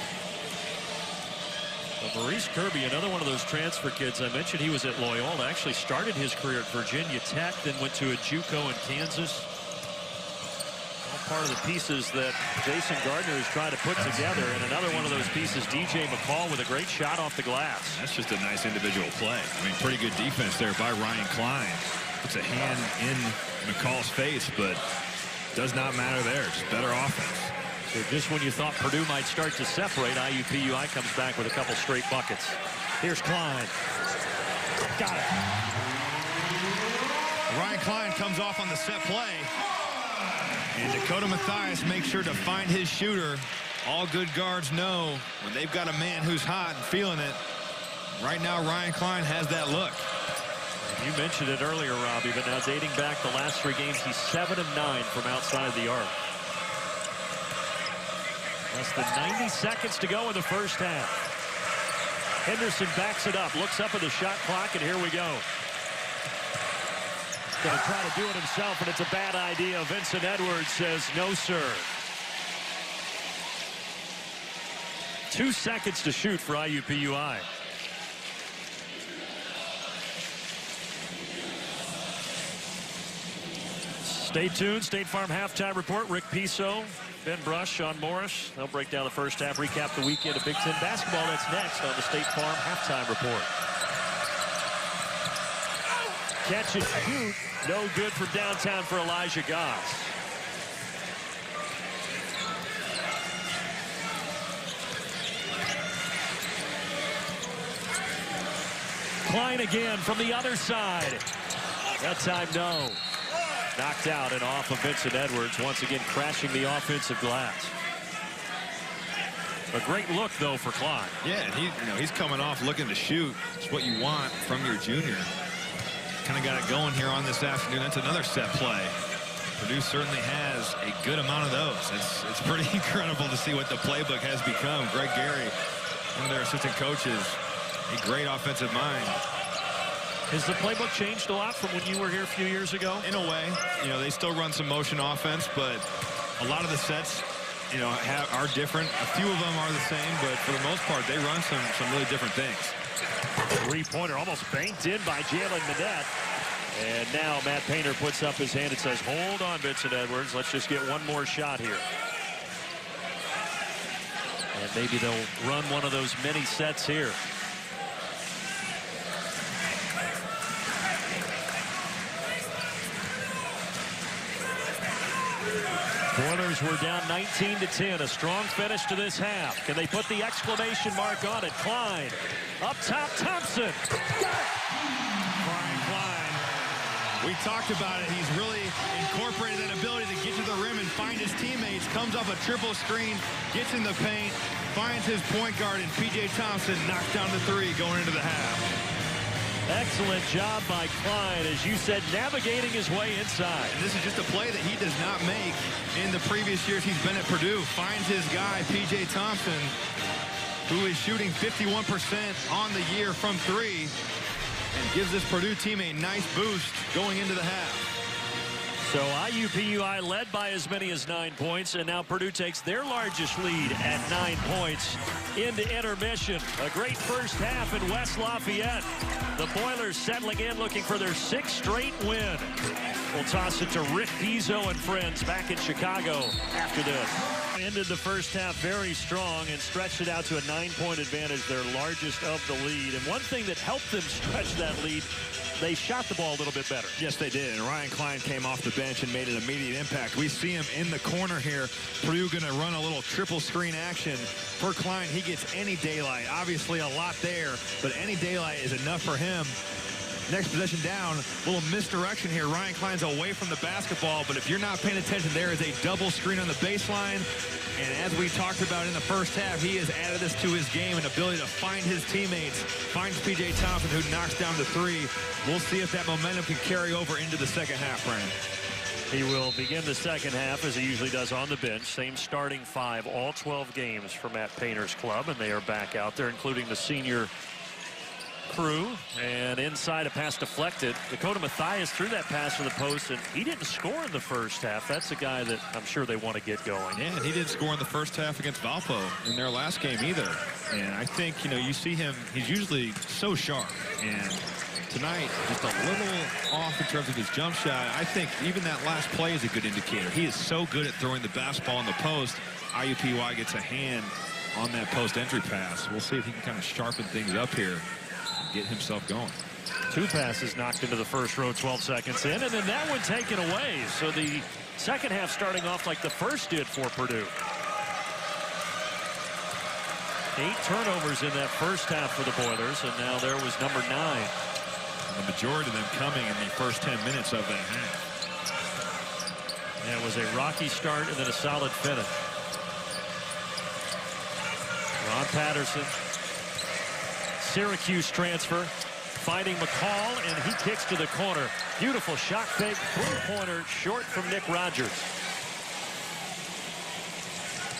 But Maurice Kirby, another one of those transfer kids. I mentioned he was at Loyola. Actually started his career at Virginia Tech, then went to a JUCO in Kansas. All part of the pieces that Jason Gardner is trying to put together. And another one of those pieces, DJ McCall, with a great shot off the glass. That's just a nice individual play. I mean, pretty good defense there by Ryan Klein. Puts a hand in McCall's face, but does not matter there. Just better offense. So just when you thought Purdue might start to separate, IUPUI comes back with a couple straight buckets. Here's Klein. Got it. Ryan Klein comes off on the set play. And Dakota Matthias makes sure to find his shooter. All good guards know when they've got a man who's hot and feeling it. Right now, Ryan Klein has that look. You mentioned it earlier, Robbie, but now dating back the last 3 games, he's 7 of 9 from outside the arc. Less than 90 seconds to go in the first half. Henderson backs it up, looks up at the shot clock, and here we go. Going to try to do it himself, and it's a bad idea. Vincent Edwards says, no, sir. 2 seconds to shoot for IUPUI. Stay tuned. State Farm Halftime Report. Rick Piso, Ben Brush, Sean Morris. They'll break down the first half, recap the weekend of Big Ten basketball. That's next on the State Farm Halftime Report. Catch and shoot. No good from downtown for Elijah Goss. Klein again from the other side. That time, no. Knocked out and off of Vincent Edwards, once again crashing the offensive glass. A great look, though, for Klein. Yeah, and he's coming off looking to shoot. It's what you want from your junior. Kind of got it going here on this afternoon. That's another set play. Purdue certainly has a good amount of those. It's pretty incredible to see what the playbook has become. Greg Gary, one of their assistant coaches, a great offensive mind. Has the playbook changed a lot from when you were here a few years ago? In a way, they still run some motion offense, but a lot of the sets, are different. A few of them are the same, but for the most part, they run some really different things. Three-pointer almost banked in by Jalen Manette. And now Matt Painter puts up his hand and says, hold on, Vincent Edwards. Let's just get one more shot here. And maybe they'll run one of those mini sets here. Boilers were down 19-10. A strong finish to this half. Can they put the exclamation mark on it? Klein. Up top, Thompson. Got it! Brian Klein. We talked about it. He's really incorporated that ability to get to the rim and find his teammates. Comes off a triple screen, gets in the paint, finds his point guard, and P.J. Thompson knocks down the three going into the half. Excellent job by Klein, as you said, navigating his way inside. And this is just a play that he does not make in the previous years he's been at Purdue. Finds his guy, P.J. Thompson, who is shooting 51% on the year from three, and gives this Purdue team a nice boost going into the half. So IUPUI led by as many as 9 points, and now Purdue takes their largest lead at 9 points into intermission. A great first half in West Lafayette. The Boilers settling in, looking for their 6th straight win. We'll toss it to Rick Pizzo and friends back in Chicago after this. Ended the first half very strong and stretched it out to a 9-point advantage, their largest of the lead. And one thing that helped them stretch that lead, they shot the ball a little bit better. Yes, they did. And Ryan Klein came off the bench and made an immediate impact. We see him in the corner here. Purdue going to run a little triple screen action. For Klein, he gets any daylight. Obviously a lot there, but any daylight is enough for him. Next possession down, a little misdirection here. Ryan Klein's away from the basketball, but if you're not paying attention, there is a double screen on the baseline. And as we talked about in the first half, he has added this to his game, an ability to find his teammates. Finds P.J. Thompson, who knocks down the three. We'll see if that momentum can carry over into the second half, Brandon. He will begin the second half, as he usually does, on the bench. Same starting 5, all 12 games for Matt Painter's club, and they are back out there, including the senior crew. And inside, a pass deflected. Dakota Mathias threw that pass to the post, and he didn't score in the first half. That's a guy that I'm sure they want to get going. Yeah, and he didn't score in the first half against Valpo in their last game either. And I think, you know, you see him, he's usually so sharp. And tonight, just a little off in terms of his jump shot. I think even that last play is a good indicator. He is so good at throwing the basketball in the post. IUPUI gets a hand on that post entry pass. We'll see if he can kind of sharpen things up here. Get himself going. 2 passes knocked into the first row, 12 seconds in, and then that one taken away. So the second half starting off like the first did for Purdue. 8 turnovers in that first half for the Boilers, and now there was number 9. And the majority of them coming in the first 10 minutes of that half. And it was a rocky start and then a solid finish. Ron Patterson, Syracuse transfer, finding McCall, and he kicks to the corner. Beautiful shot fake, three-pointer, short from Nick Rogers.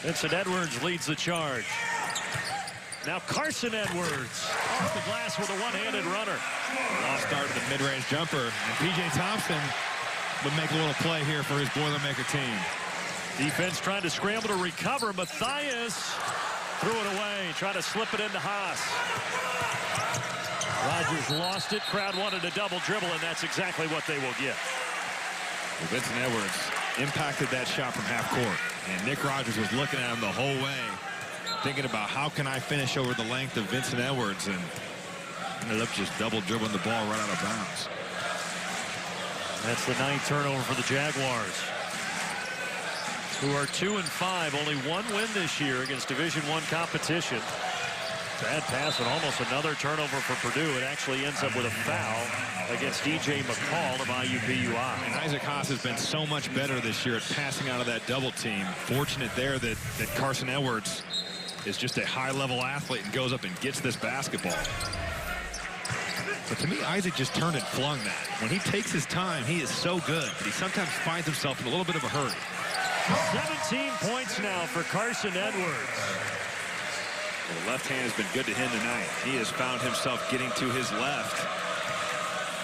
Vincent Edwards leads the charge. Now Carson Edwards off the glass with a one-handed runner. Off start of the mid-range jumper, and P.J. Thompson would make a little play here for his Boilermaker team. Defense trying to scramble to recover. Mathias threw it away, trying to slip it into Haas. Rogers lost it. Crowd wanted a double dribble, and that's exactly what they will get. Well, Vincent Edwards impacted that shot from half court, and Nick Rogers was looking at him the whole way, thinking about how can I finish over the length of Vincent Edwards, and ended up just double dribbling the ball right out of bounds. That's the 9th turnover for the Jaguars, who are 2-5, only 1 win this year against Division I competition. Bad pass and almost another turnover for Purdue. It actually ends up with a foul against DJ McCall of IUPUI. And Isaac Haas has been so much better this year at passing out of that double team. Fortunate there that Carson Edwards is just a high-level athlete and goes up and gets this basketball. But to me, Isaac just turned and flung that. When he takes his time, he is so good, but he sometimes finds himself in a little bit of a hurry. 17 points now for Carson Edwards. The left hand has been good to him tonight. He has found himself getting to his left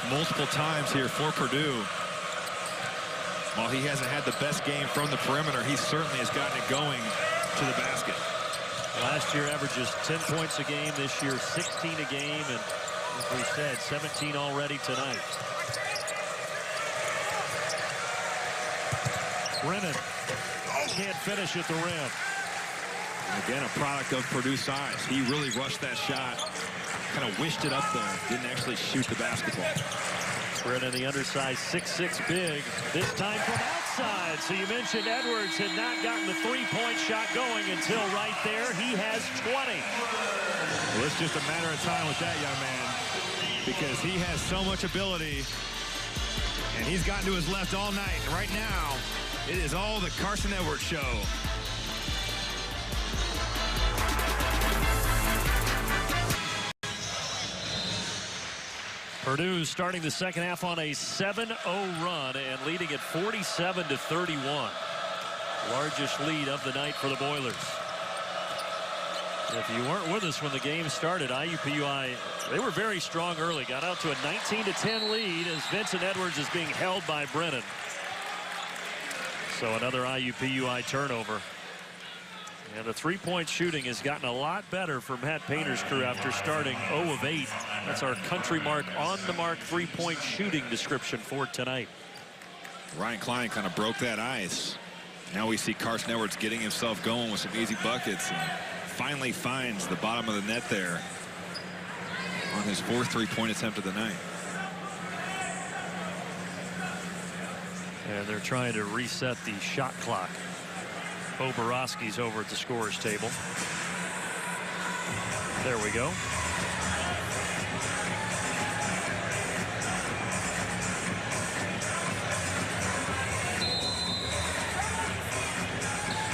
multiple times here for Purdue. While he hasn't had the best game from the perimeter, he certainly has gotten it going to the basket. Last year averages 10 points a game. This year 16 a game, and as we said, 17 already tonight. Brennan can't finish at the rim. Again, a product of Purdue size. He really rushed that shot, kind of wished it up there, didn't actually shoot the basketball. Brennan, the undersized 6'6" big, this time from side. So you mentioned Edwards had not gotten the three-point shot going until right there. He has 20. Well, it's just a matter of time with that young man, because he has so much ability, and he's gotten to his left all night. Right now, it is all the Carson Edwards show. Purdue starting the second half on a 7-0 run and leading at 47-31. Largest lead of the night for the Boilers. If you weren't with us when the game started, IUPUI, they were very strong early. Got out to a 19-10 lead as Vincent Edwards is being held by Brennan. So another IUPUI turnover. And the three-point shooting has gotten a lot better for Matt Painter's crew after starting 0 of 8. That's our country mark on the mark three-point shooting description for tonight. Ryan Klein kind of broke that ice. Now we see Carson Edwards getting himself going with some easy buckets and finally finds the bottom of the net there on his fourth three-point attempt of the night. And they're trying to reset the shot clock. Bo Borowski's over at the scorer's table. There we go.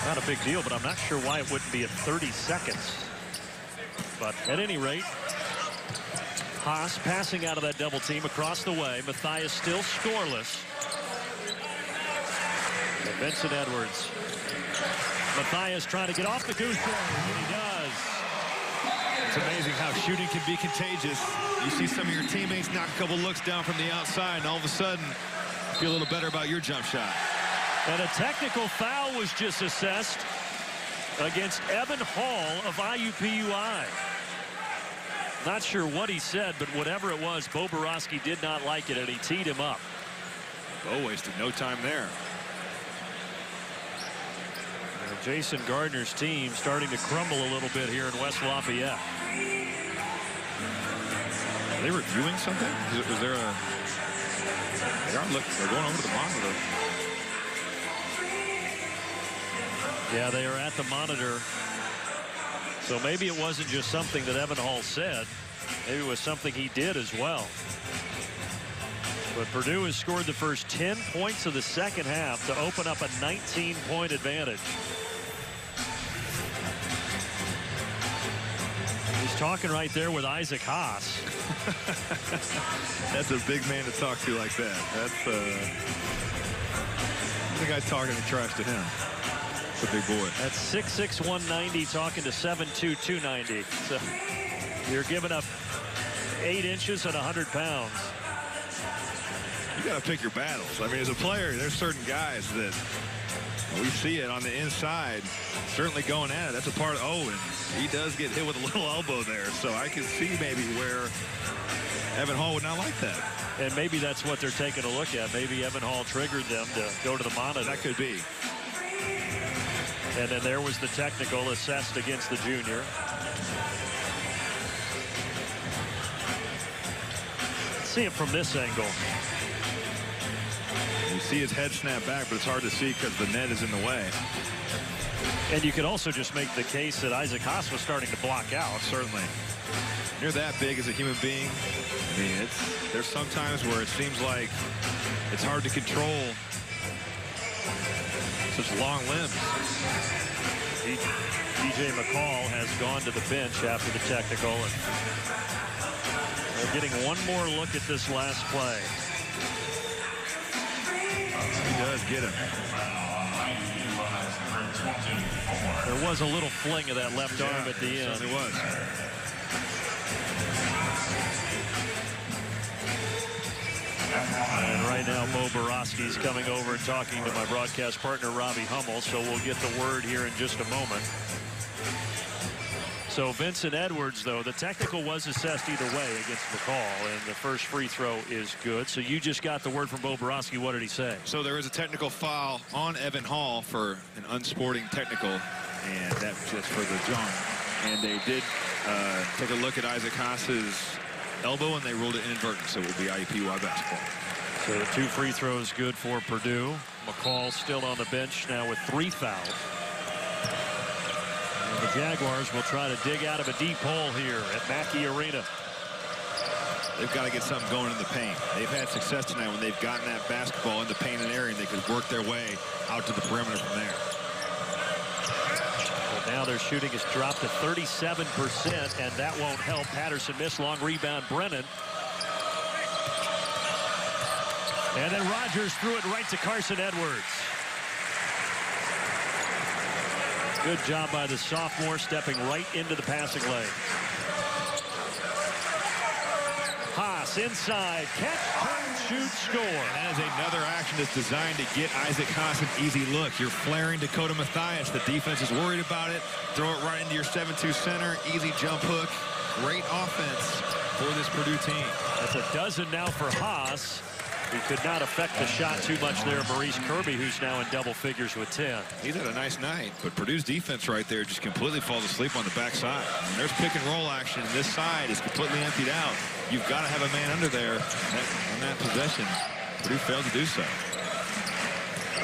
Not a big deal, but I'm not sure why it wouldn't be at 30 seconds. But at any rate, Haas passing out of that double team across the way. Matthias still scoreless. And Vincent Edwards. Matthias trying to get off the goose egg, and he does. It's amazing how shooting can be contagious. You see some of your teammates knock a couple looks down from the outside, and all of a sudden, you feel a little better about your jump shot. And a technical foul was just assessed against Evan Hall of IUPUI. Not sure what he said, but whatever it was, Bo Borowski did not like it, and he teed him up. Bo wasted no time there. And Jason Gardner's team starting to crumble a little bit here in West Lafayette. Are they reviewing something? Was there a... They're going over to the monitor. Yeah, they are at the monitor. So maybe it wasn't just something that Evan Hall said. Maybe it was something he did as well. But Purdue has scored the first 10 points of the second half to open up a 19-point advantage. He's talking right there with Isaac Haas. That's a big man to talk to like that. That's the guy talking trash to him. It's a big boy. That's 6'6", 190 talking to 7'2", 290. So you're giving up 8 inches and 100 pounds. You got to pick your battles. I mean, as a player, there's certain guys that we see it on the inside, certainly going at it. That's a part of Owen. He does get hit with a little elbow there, so I can see maybe where Evan Hall would not like that. And maybe that's what they're taking a look at. Maybe Evan Hall triggered them to go to the monitor. That could be. And then there was the technical assessed against the junior. Let's see it from this angle. You see his head snap back, but it's hard to see because the net is in the way. And you could also just make the case that Isaac Haas was starting to block out. Certainly. You're that big as a human being. I mean, there's some times where it seems like it's hard to control such long limbs. DJ McCall has gone to the bench after the technical. And they're getting one more look at this last play. He does get him. There was a little fling of that left arm at the end. It was. And right now, Bo Borowski's coming over and talking to my broadcast partner, Robbie Hummel, so we'll get the word here in just a moment. So Vincent Edwards, though, the technical was assessed either way against McCall, and the first free throw is good. So you just got the word from Bo Borowski. What did he say? So there is a technical foul on Evan Hall for an unsporting technical, and that's just for the jump. And they did take a look at Isaac Haas's elbow, and they ruled it inadvertent, so it will be IUPUI basketball. So the 2 free throws good for Purdue. McCall still on the bench now with 3 fouls. And the Jaguars will try to dig out of a deep hole here at Mackey Arena. They've got to get something going in the paint. They've had success tonight when they've gotten that basketball in the painted area and they could work their way out to the perimeter from there. But now their shooting has dropped to 37%, and that won't help. Patterson missed. Long rebound, Brennan. And then Rogers threw it right to Carson Edwards. Good job by the sophomore, stepping right into the passing lane. Haas inside, catch, turn, shoot, score. And that is another action that's designed to get Isaac Haas an easy look. You're flaring Dakota Mathias. The defense is worried about it. Throw it right into your 7-2 center. Easy jump hook. Great offense for this Purdue team. That's a dozen now for Haas. He could not affect the shot too much there. Maurice Kirby, who's now in double figures with 10. He's had a nice night, but Purdue's defense right there just completely falls asleep on the backside. And there's pick and roll action, and this side is completely emptied out. You've got to have a man under there on that possession. Purdue failed to do so.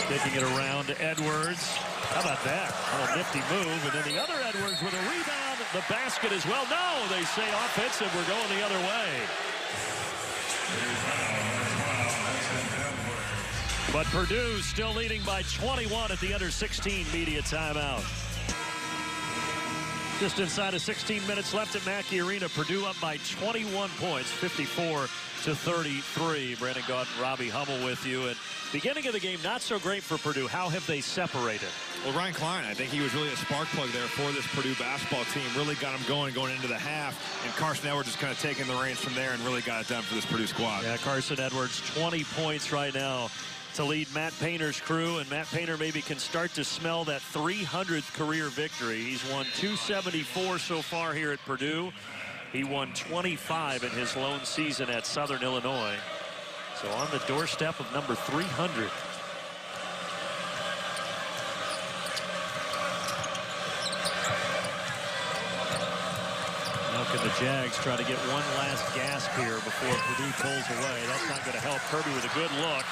Taking it around to Edwards. How about that? A nifty move, and then the other Edwards with a rebound. The basket as well. No, they say offensive. We're going the other way. But Purdue still leading by 21 at the under-16 media timeout. Just inside of 16 minutes left at Mackey Arena. Purdue up by 21 points, 54-33. Brandon Gaudin, Robbie Hummel with you. And beginning of the game, not so great for Purdue. How have they separated? Well, Ryan Klein, I think he was really a spark plug there for this Purdue basketball team. Really got them going into the half. And Carson Edwards just kind of taking the reins from there and really got it done for this Purdue squad. Yeah, Carson Edwards, 20 points right now to lead Matt Painter's crew, and Matt Painter maybe can start to smell that 300th career victory. He's won 274 so far here at Purdue. He won 25 in his lone season at Southern Illinois. So on the doorstep of number 300. Now can the Jags try to get one last gasp here before Purdue pulls away? That's not going to help. Kirby with a good look.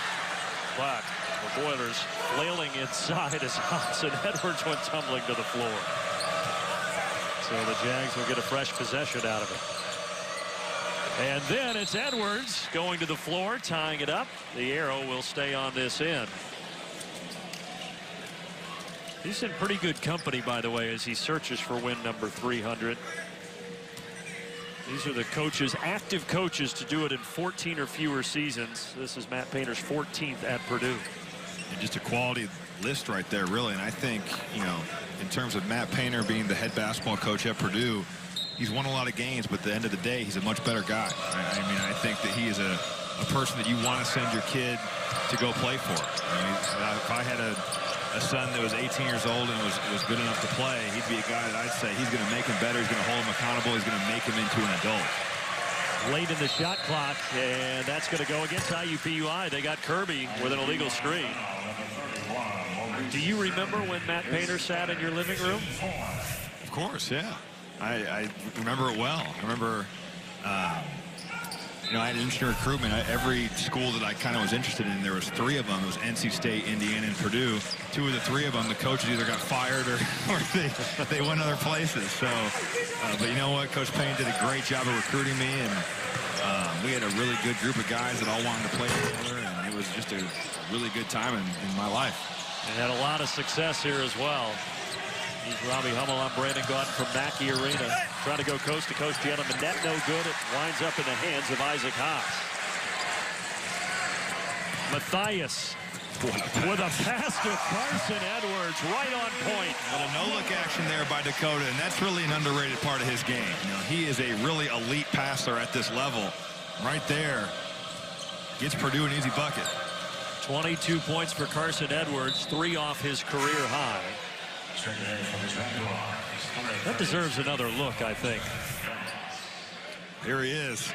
But the Boilers flailing inside as Haas and Edwards went tumbling to the floor. So the Jags will get a fresh possession out of it. And then it's Edwards going to the floor, tying it up. The arrow will stay on this end. He's in pretty good company, by the way, as he searches for win number 300. These are the coaches, active coaches, to do it in 14 or fewer seasons. This is Matt Painter's 14th at Purdue. And just a quality list right there, really. And I think, you know, in terms of Matt Painter being the head basketball coach at Purdue, he's won a lot of games, but at the end of the day, he's a much better guy. I mean, I think that he is a person that you want to send your kid to go play for. I mean, if I had a son that was 18 years old and was good enough to play, he'd be a guy that I'd say he's going to make him better, he's going to hold him accountable, he's going to make him into an adult. Late in the shot clock, and that's going to go against IUPUI. They got Kirby with an illegal screen. Do you remember when Matt Painter sat in your living room? Of course, yeah. I remember it well. I remember, you know, I had instant recruitment. Every school that I kind of was interested in, there was 3 of them. It was NC State, Indiana, and Purdue. 2 of the 3 of them, the coaches either got fired or they went other places. So, but you know what? Coach Payne did a great job of recruiting me, and we had a really good group of guys that all wanted to play together, and it was just a really good time in my life. And had a lot of success here as well. He's Robbie Hummel. I'm Brandon Gaudin from Mackey Arena. Trying to go coast to coast, gentlemen. Net no good. It winds up in the hands of Isaac Haas. Mathias with a pass to Carson Edwards, right on point. Well, a no-look action there by Dakota, and that's really an underrated part of his game. You know, he is a really elite passer at this level. Right there, gets Purdue an easy bucket. 22 points for Carson Edwards, 3 off his career high. That deserves another look, I think. Here he is.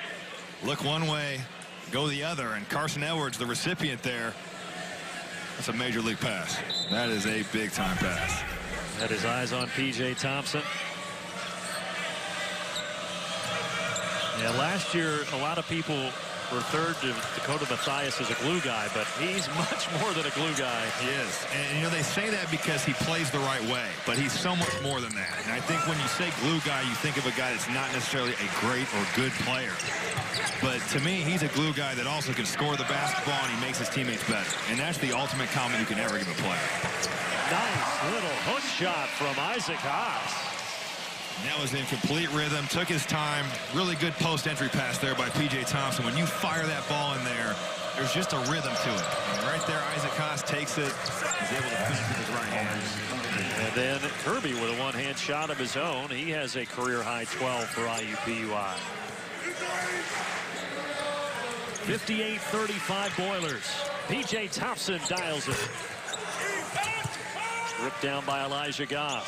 Look one way, go the other, and Carson Edwards, the recipient there. That's a major league pass. That is a big-time pass. Had his eyes on P.J. Thompson. Yeah, last year, a lot of people referred to Dakota Mathias as a glue guy, but he's much more than a glue guy. He is. And, you know, they say that because he plays the right way, but he's so much more than that. And I think when you say glue guy, you think of a guy that's not necessarily a great or good player. But to me, he's a glue guy that also can score the basketball, and he makes his teammates better. And that's the ultimate compliment you can ever give a player. Nice little hook shot from Isaac Haas. And that was in complete rhythm, took his time. Really good post-entry pass there by P.J. Thompson. When you fire that ball in there, there's just a rhythm to it. And right there, Isaac Haas takes it. He's able to finish with his right hand. And then Kirby with a one-hand shot of his own. He has a career-high 12 for IUPUI. 58-35 Boilers. P.J. Thompson dials it. Ripped down by Elijah Goss.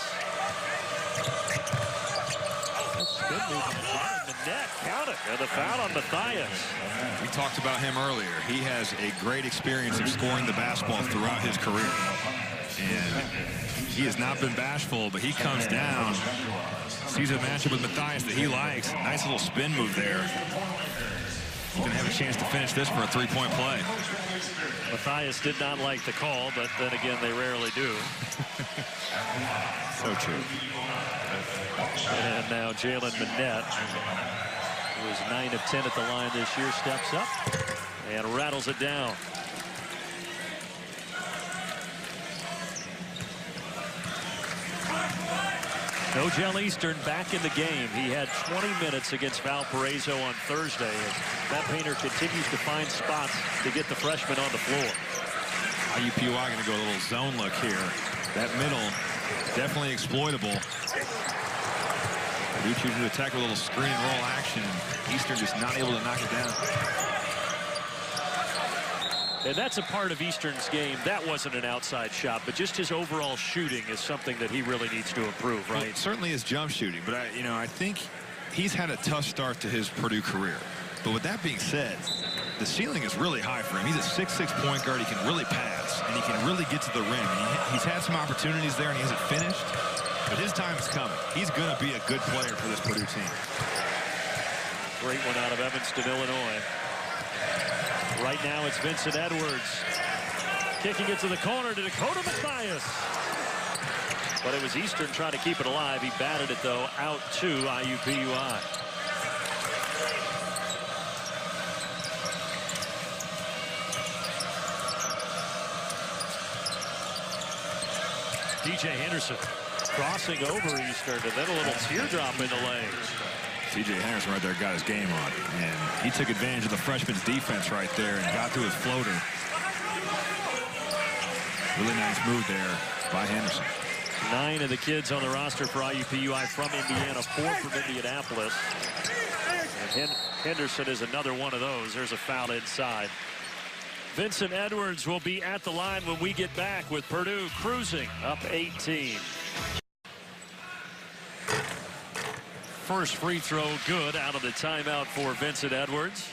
Good movement in the net. Count it. And the foul on Mathias. We talked about him earlier. He has a great experience of scoring the basketball throughout his career. And he has not been bashful, but he comes down, sees a matchup with Mathias that he likes. Nice little spin move there. He's going to have a chance to finish this for a three-point play. Mathias did not like the call, but then again, they rarely do. So true. And now Jalen Manette, who is 9 of 10 at the line this year, steps up and rattles it down. Nogel Eastern back in the game. He had 20 minutes against Valparaiso on Thursday. And Matt Painter continues to find spots to get the freshman on the floor. IUPUI going to go a little zone look here. That middle, definitely exploitable. Purdue choosing to attack with a little screen and roll action. Eastern just not able to knock it down. And that's a part of Eastern's game. That wasn't an outside shot, but just his overall shooting is something that he really needs to improve, right? Well, certainly his jump shooting, but I think he's had a tough start to his Purdue career. But with that being said, the ceiling is really high for him. He's a 6'6" point guard. He can really pass, and he can really get to the rim. And he's had some opportunities there, and he hasn't finished. But his time is coming. He's going to be a good player for this Purdue team. Great one out of Evanston, Illinois. Right now it's Vincent Edwards. Kicking it to the corner to Dakota Mathias. But it was Eastern trying to keep it alive. He batted it, though, out to IUPUI. DJ Henderson crossing over Eastern, and then a little teardrop in the lane. TJ Henderson right there got his game on, and he took advantage of the freshman's defense right there and got through his floater. Really nice move there by Henderson. 9 of the kids on the roster for IUPUI from Indiana, 4 from Indianapolis. And Henderson is another one of those. There's a foul inside. Vincent Edwards will be at the line when we get back with Purdue cruising up 18. First free throw good out of the timeout for Vincent Edwards.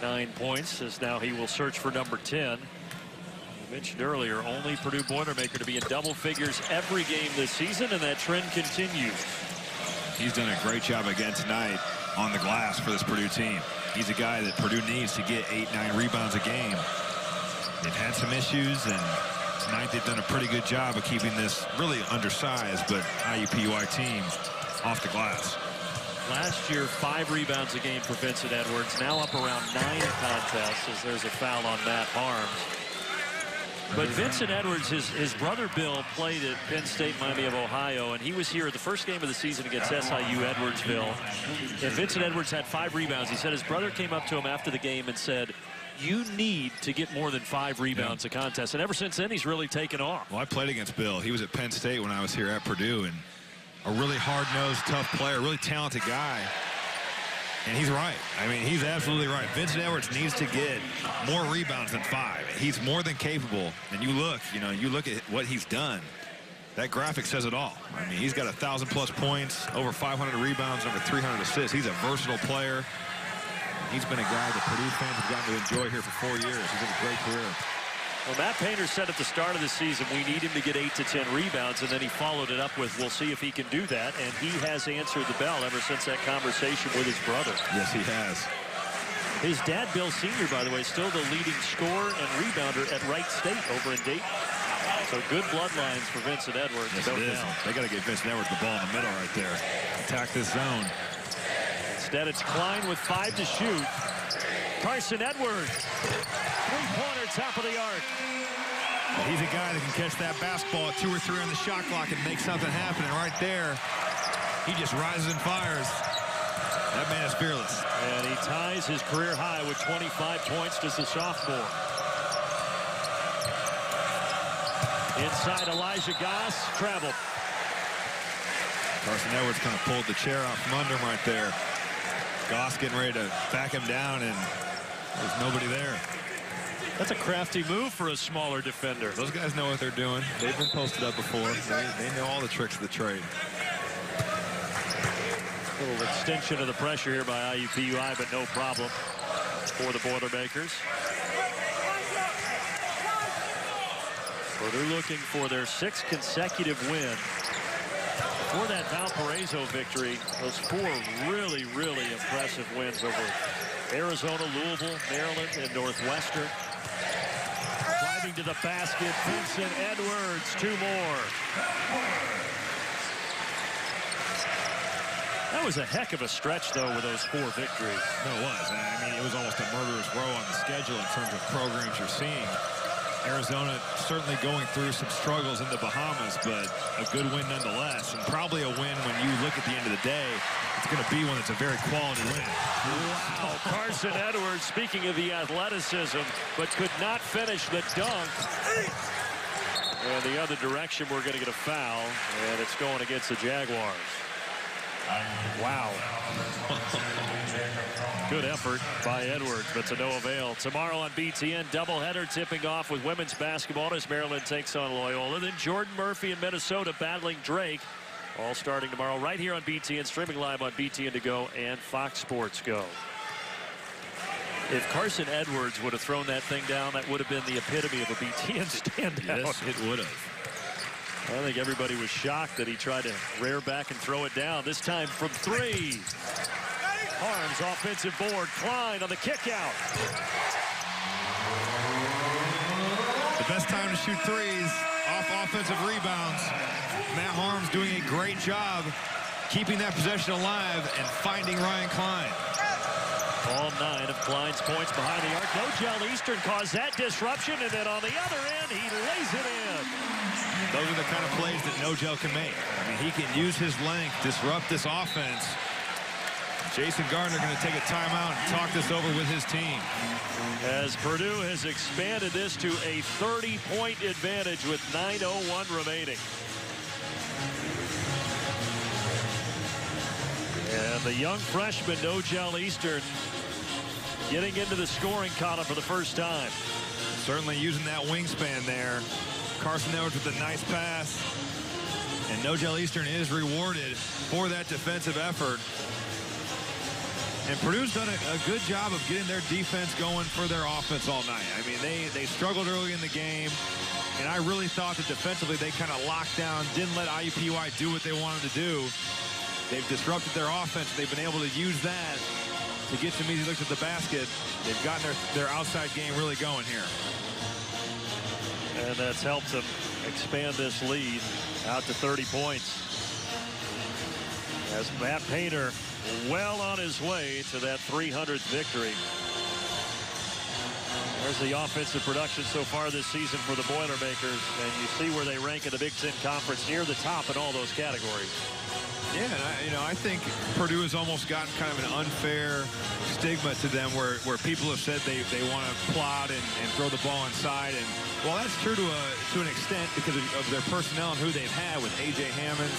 9 points as now he will search for number 10. I mentioned earlier, only Purdue Boilermaker to be in double figures every game this season, and that trend continues. He's done a great job again tonight on the glass for this Purdue team. He's a guy that Purdue needs to get 8-9 rebounds a game. They've had some issues, and tonight they've done a pretty good job of keeping this really undersized but IUPUI team off the glass. Last year, 5 rebounds a game for Vincent Edwards. Now up around 9 contests as there's a foul on Matt Harms. But Vincent Edwards, his brother Bill played at Penn State, Miami of Ohio, and he was here at the first game of the season against SIU Edwardsville. And Vincent Edwards had 5 rebounds. He said his brother came up to him after the game and said, you need to get more than 5 rebounds a contest. And ever since then, he's really taken off. Well, I played against Bill. He was at Penn State when I was here at Purdue, and a really hard-nosed, tough player, really talented guy. And he's right. I mean, he's absolutely right. Vincent Edwards needs to get more rebounds than 5. He's more than capable. And you look at what he's done. That graphic says it all. I mean, he's got 1,000+ points, over 500 rebounds, over 300 assists. He's a versatile player. He's been a guy that Purdue fans have gotten to enjoy here for 4 years. He's had a great career. Well, Matt Painter said at the start of the season, we need him to get 8 to 10 rebounds, and then he followed it up with, we'll see if he can do that, and he has answered the bell ever since that conversation with his brother. Yes, he has. His dad, Bill Sr., by the way, still the leading scorer and rebounder at Wright State over in Dayton. So good bloodlines for Vincent Edwards. Yes, it is. They got to get Vincent Edwards the ball in the middle right there. Attack this zone. Instead, it's Klein with 5 to shoot. Carson Edwards, three-pointer, top of the arc. He's a guy that can catch that basketball at 2 or 3 on the shot clock and make something happen. And right there, he just rises and fires. That man is fearless. And he ties his career high with 25 points as a sophomore. Inside, Elijah Goss, traveled. Carson Edwards kind of pulled the chair out from under him right there. Goss getting ready to back him down, and there's nobody there. That's a crafty move for a smaller defender. Those guys know what they're doing. They've been posted up before. They know all the tricks of the trade. A little extension of the pressure here by IUPUI, but no problem for the Boilermakers. So they're looking for their 6th consecutive win. Before that Valparaiso victory, those 4 really, really impressive wins over Arizona, Louisville, Maryland, and Northwestern. Driving to the basket, Vincent Edwards, 2 more. That was a heck of a stretch, though, with those 4 victories. No, it was. I mean, it was almost a murderer's row on the schedule in terms of programs you're seeing. Arizona certainly going through some struggles in the Bahamas, but a good win nonetheless, and probably a win when you look at the end of the day. It's going to be one that's a very quality win. Wow, Carson Edwards, speaking of the athleticism, but could not finish the dunk. And the other direction, we're going to get a foul, and it's going against the Jaguars. Wow. Good effort by Edwards, but to no avail. Tomorrow on BTN, doubleheader tipping off with women's basketball as Maryland takes on Loyola. Then Jordan Murphy in Minnesota battling Drake. All starting tomorrow right here on BTN, streaming live on BTN To Go and Fox Sports Go. If Carson Edwards would have thrown that thing down, that would have been the epitome of a BTN standout. Yes, it would have. I think everybody was shocked that he tried to rear back and throw it down. This time from 3. Harms offensive board. Klein on the kick out. The best time to shoot threes off offensive rebounds. Matt Harms doing a great job keeping that possession alive and finding Ryan Klein. All 9 of Klein's points behind the arc. No-Gel Eastern caused that disruption, and then on the other end, he lays it in. Those are the kind of plays that No-Gel can make. I mean, he can use his length, disrupt this offense. Jason Gardner going to take a timeout and talk this over with his team. As Purdue has expanded this to a 30-point advantage with 9:01 remaining. And the young freshman, No-Gel Eastern, getting into the scoring column for the first time. Certainly using that wingspan there. Carson Edwards with a nice pass. And No-Gel Eastern is rewarded for that defensive effort. And Purdue's done a good job of getting their defense going for their offense all night. I mean, they struggled early in the game. And I really thought that defensively they kind of locked down, didn't let IUPUI do what they wanted to do. They've disrupted their offense. They've been able to use that to get some easy looks at the basket. They've gotten their outside game really going here. And that's helped them expand this lead out to 30 points. As Matt Painter well on his way to that 300th victory. There's the offensive production so far this season for the Boilermakers, and you see where they rank in the Big Ten Conference, near the top in all those categories. Yeah, and I think Purdue has almost gotten kind of an unfair stigma to them where people have said they want to plod and throw the ball inside. And while that's true to an extent because of their personnel and who they've had with A.J. Hammond,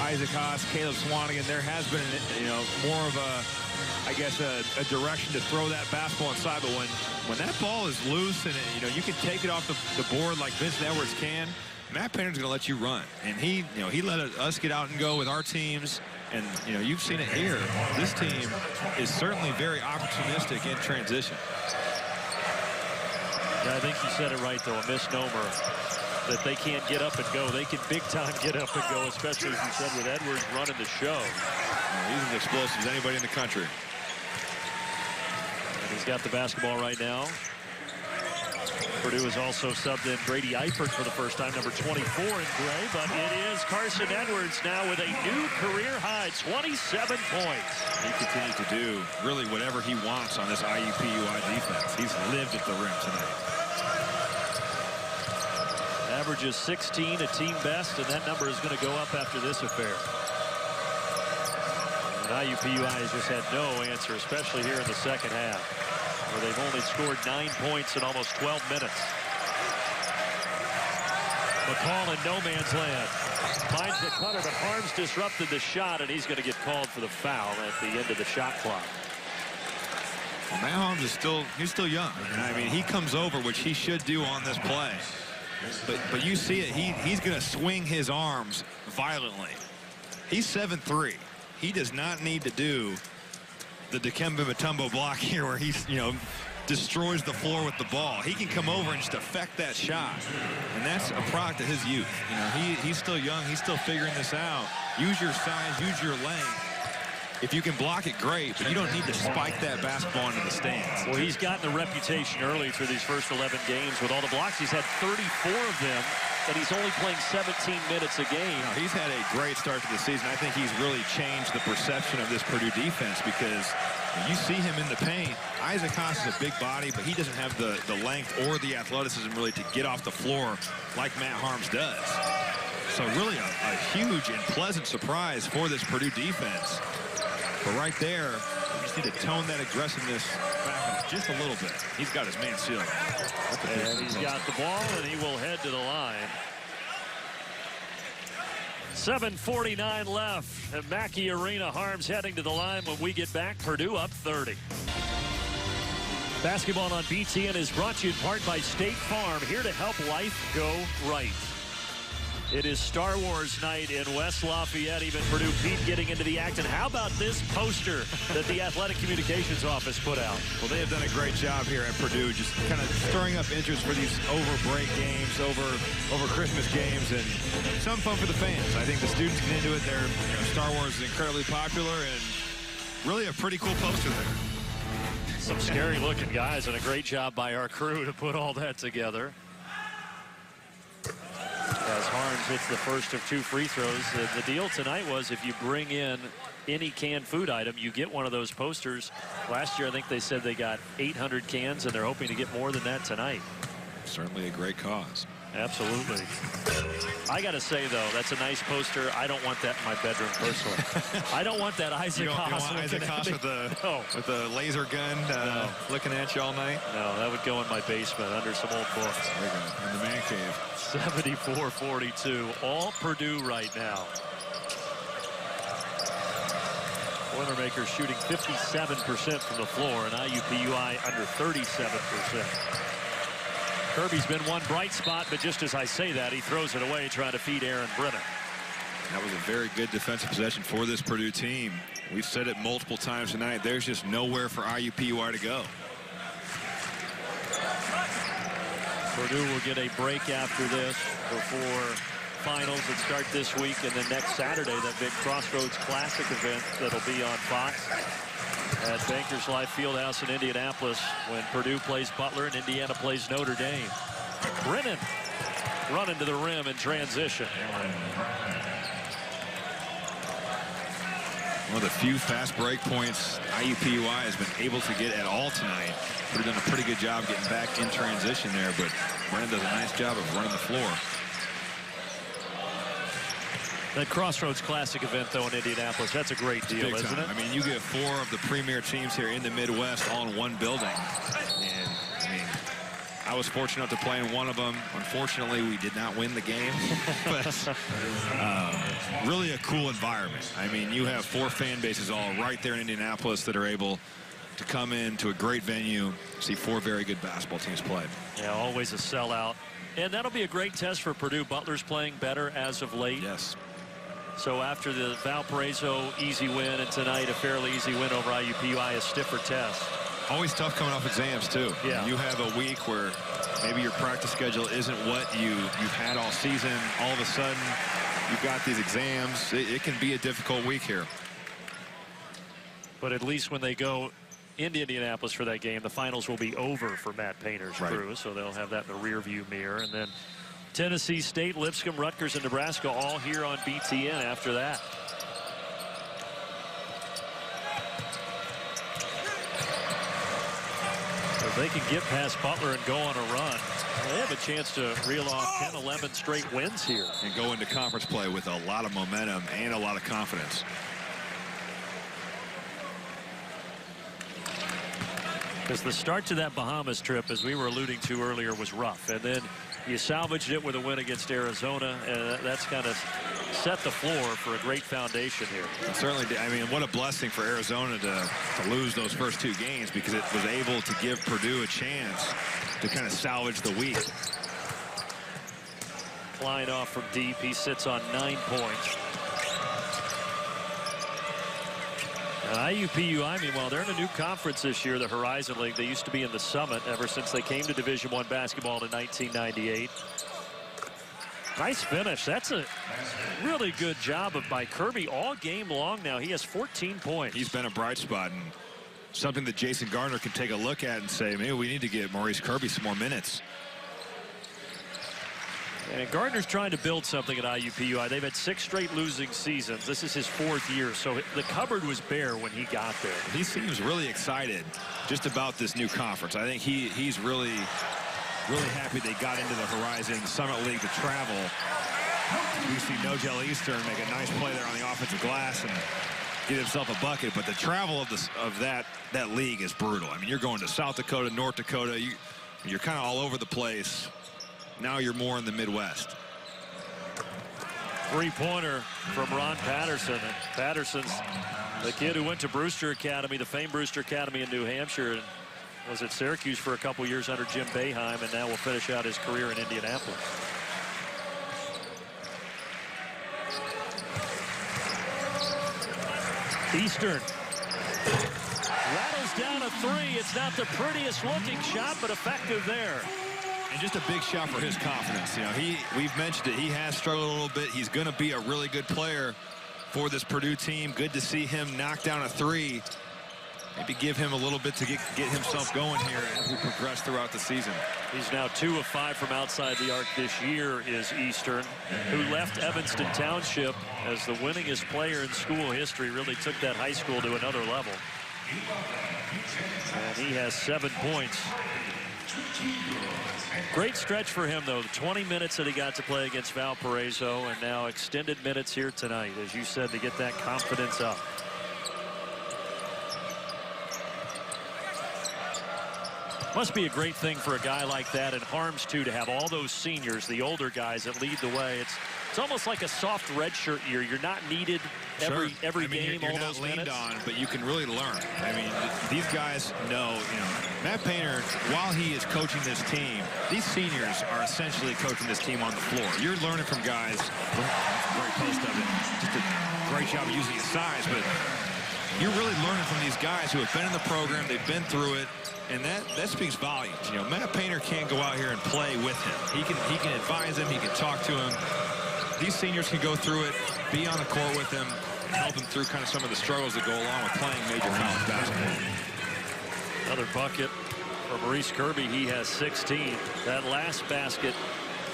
Isaac Haas, Caleb Swanigan, there has been more of a direction to throw that basketball inside. But when that ball is loose and you can take it off the board like Vincent Edwards can, Matt Painter's going to let you run, and he let us get out and go with our teams, and you've seen it here. This team is certainly very opportunistic in transition. Yeah, I think you said it right, though, a misnomer that they can't get up and go. They can big time get up and go, especially as you said with Edwards running the show. He's as explosive as anybody in the country. And he's He's got the basketball right now. Purdue has also subbed in Brady Eifert for the first time, number 24 in gray, but it is Carson Edwards now with a new career high, 27 points. He continues to do really whatever he wants on this IUPUI defense. He's lived at the rim tonight. Averages 16, a team best, and that number is going to go up after this affair. And IUPUI has just had no answer, especially here in the second half, where they've only scored 9 points in almost 12 minutes. McCall in no man's land. Finds the cutter, but Harms disrupted the shot, and he's going to get called for the foul at the end of the shot clock. Well, Matt Harms is he's still young. And I mean, he comes over, which he should do on this play. But you see it, he's going to swing his arms violently. He's 7'3". He does not need to do the Dikembe Mutombo block here where he's, destroys the floor with the ball. He can come over and just affect that shot. And that's a product of his youth. He's still young. He's still figuring this out. Use your size, use your length. If you can block it, great, but you don't need to spike that basketball into the stands. Well, he's gotten a reputation early through these first 11 games with all the blocks. He's had 34 of them, and he's only playing 17 minutes a game. He's had a great start to the season. I think he's really changed the perception of this Purdue defense because you see him in the paint. Isaac Haas is a big body, but he doesn't have the length or the athleticism really to get off the floor like Matt Harms does. So really a huge and pleasant surprise for this Purdue defense. But right there, you just need to tone that aggressiveness back just a little bit. He's got his man sealed. And he's got the ball, and he will head to the line. 7:49 left at Mackey Arena. Harms heading to the line when we get back. Purdue up 30. Basketball on BTN is brought to you in part by State Farm, here to help life go right. It is Star Wars night in West Lafayette. Even Purdue Pete getting into the act. And how about this poster that the Athletic Communications Office put out? Well, they have done a great job here at Purdue, just kind of stirring up interest for these over-break games, over Christmas games, and some fun for the fans. I think the students get into it. Star Wars is incredibly popular, and really a pretty cool poster there. Some scary-looking guys, and a great job by our crew to put all that together. As Harms hits the first of 2 free throws. The deal tonight was if you bring in any canned food item, you get one of those posters. Last year, I think they said they got 800 cans, and they're hoping to get more than that tonight. Certainly a great cause. Absolutely. I got to say, though, that's a nice poster. I don't want that in my bedroom, personally. I don't want that Isaac Haas. Isaac Haas with the laser gun looking at you all night? No, that would go in my basement under some old books. There you go, in the man cave. 74-42, all Purdue right now. Boilermakers shooting 57% from the floor, and IUPUI under 37%. Kirby's been one bright spot, but just as I say that, he throws it away trying to feed Aaron Brennan. That was a very good defensive possession for this Purdue team. We've said it multiple times tonight. There's just nowhere for IUPUI to go. Purdue will get a break after this before finals that start this week, and then next Saturday, that big Crossroads Classic event that'll be on Fox at Bankers Life Fieldhouse in Indianapolis when Purdue plays Butler and Indiana plays Notre Dame. Brennan running to the rim in transition. One of the few fast break points IUPUI has been able to get at all tonight. Purdue done a pretty good job getting back in transition there, but Brennan does a nice job of running the floor. That Crossroads Classic event, though, in Indianapolis, that's a great deal, isn't it? I mean, you get 4 of the premier teams here in the Midwest all in one building. And, I mean, I was fortunate enough to play in one of them. Unfortunately, we did not win the game. But really a cool environment. I mean, you have 4 fan bases all right there in Indianapolis that are able to come into a great venue, see 4 very good basketball teams play. Yeah, always a sellout. And that'll be a great test for Purdue. Butler's playing better as of late. Yes. So after the Valparaiso easy win and tonight a fairly easy win over IUPUI, a stiffer test. Always tough coming off exams, too. Yeah. You have a week where maybe your practice schedule isn't what you've had all season. All of a sudden, you've got these exams. It can be a difficult week here. But at least when they go into Indianapolis for that game, the finals will be over for Matt Painter's crew, so they'll have that in the rearview mirror. And then Tennessee State, Lipscomb, Rutgers, and Nebraska all here on BTN after that. So if they can get past Butler and go on a run, they have a chance to reel off 10, 11 straight wins here. And go into conference play with a lot of momentum and a lot of confidence. Because the start to that Bahamas trip, as we were alluding to earlier, was rough. And then you salvaged it with a win against Arizona, and that's kind of set the floor for a great foundation here. It certainly did. I mean, what a blessing for Arizona to lose those first 2 games, because it was able to give Purdue a chance to kind of salvage the week. Klein off from deep. He sits on 9 points. And IUPUI, meanwhile, they're in a new conference this year, the Horizon League. They used to be in the Summit ever since they came to Division I basketball in 1998. Nice finish. That's a really good job by Kirby all game long now. He has 14 points. He's been a bright spot, and something that Jason Gardner can take a look at and say, maybe we need to get Maurice Kirby some more minutes. And Gardner's trying to build something at IUPUI. They've had 6 straight losing seasons. This is his 4th year, so the cupboard was bare when he got there. He seems really excited just about this new conference. I think he's really happy they got into the Horizon Summit League to travel. You see Nogel Eastern make a nice play there on the offensive glass and get himself a bucket, but the travel of that league is brutal. I mean, you're going to South Dakota, North Dakota, you're kind of all over the place. Now you're more in the Midwest. 3-pointer from Ron Patterson. And Patterson's the kid who went to Brewster Academy, the famed Brewster Academy in New Hampshire, and was at Syracuse for a couple years under Jim Boeheim, and now will finish out his career in Indianapolis. Eastern rattles down a 3. It's not the prettiest looking shot, but effective there. And just a big shot for his confidence. You know, we've mentioned it. He has struggled a little bit. He's going to be a really good player for this Purdue team. Good to see him knock down a 3. Maybe give him a little bit to get himself going here as we progress throughout the season. He's now 2 of 5 from outside the arc this year is Eastern, who left Evanston Township as the winningest player in school history, really took that high school to another level. And he has 7 points. Great stretch for him, though. The 20 minutes that he got to play against Valparaiso, and now extended minutes here tonight, as you said, to get that confidence up. Must be a great thing for a guy like that, and Harms, too, to have all those seniors, the older guys that lead the way. It's almost like a soft redshirt year. You're not needed every game, you're all not those leaned minutes. on, but you can really learn. I mean, these guys know, Matt Painter, while he is coaching this team, these seniors are essentially coaching this team on the floor. You're learning from guys, very post of it, just a great job of using his size, but you're really learning from these guys who have been in the program, they've been through it, and that speaks volumes. Matt Painter can't go out here and play with him. He can advise him, he can talk to him. These seniors can go through it, be on the court with him, and help him through kind of some of the struggles that go along with playing major college basketball. Another bucket for Maurice Kirby. He has 16. That last basket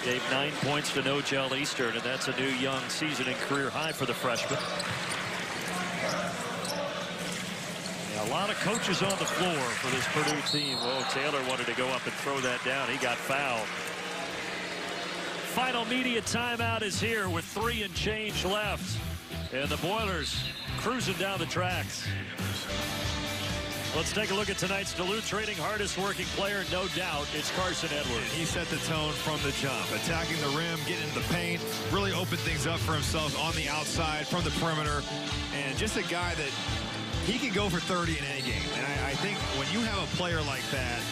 gave 9 points to Nogel Eastern, and that's a new young season and career high for the freshman. A lot of coaches on the floor for this Purdue team. Well, Taylor wanted to go up and throw that down. He got fouled. Final media timeout is here with 3 and change left. And the Boilers cruising down the tracks. Let's take a look at tonight's Duluth Trading hardest working player, no doubt. It's Carson Edwards. He set the tone from the jump, attacking the rim, getting into the paint, really opened things up for himself on the outside, from the perimeter, and just a guy that he can go for 30 in any game. And I think when you have a player like that,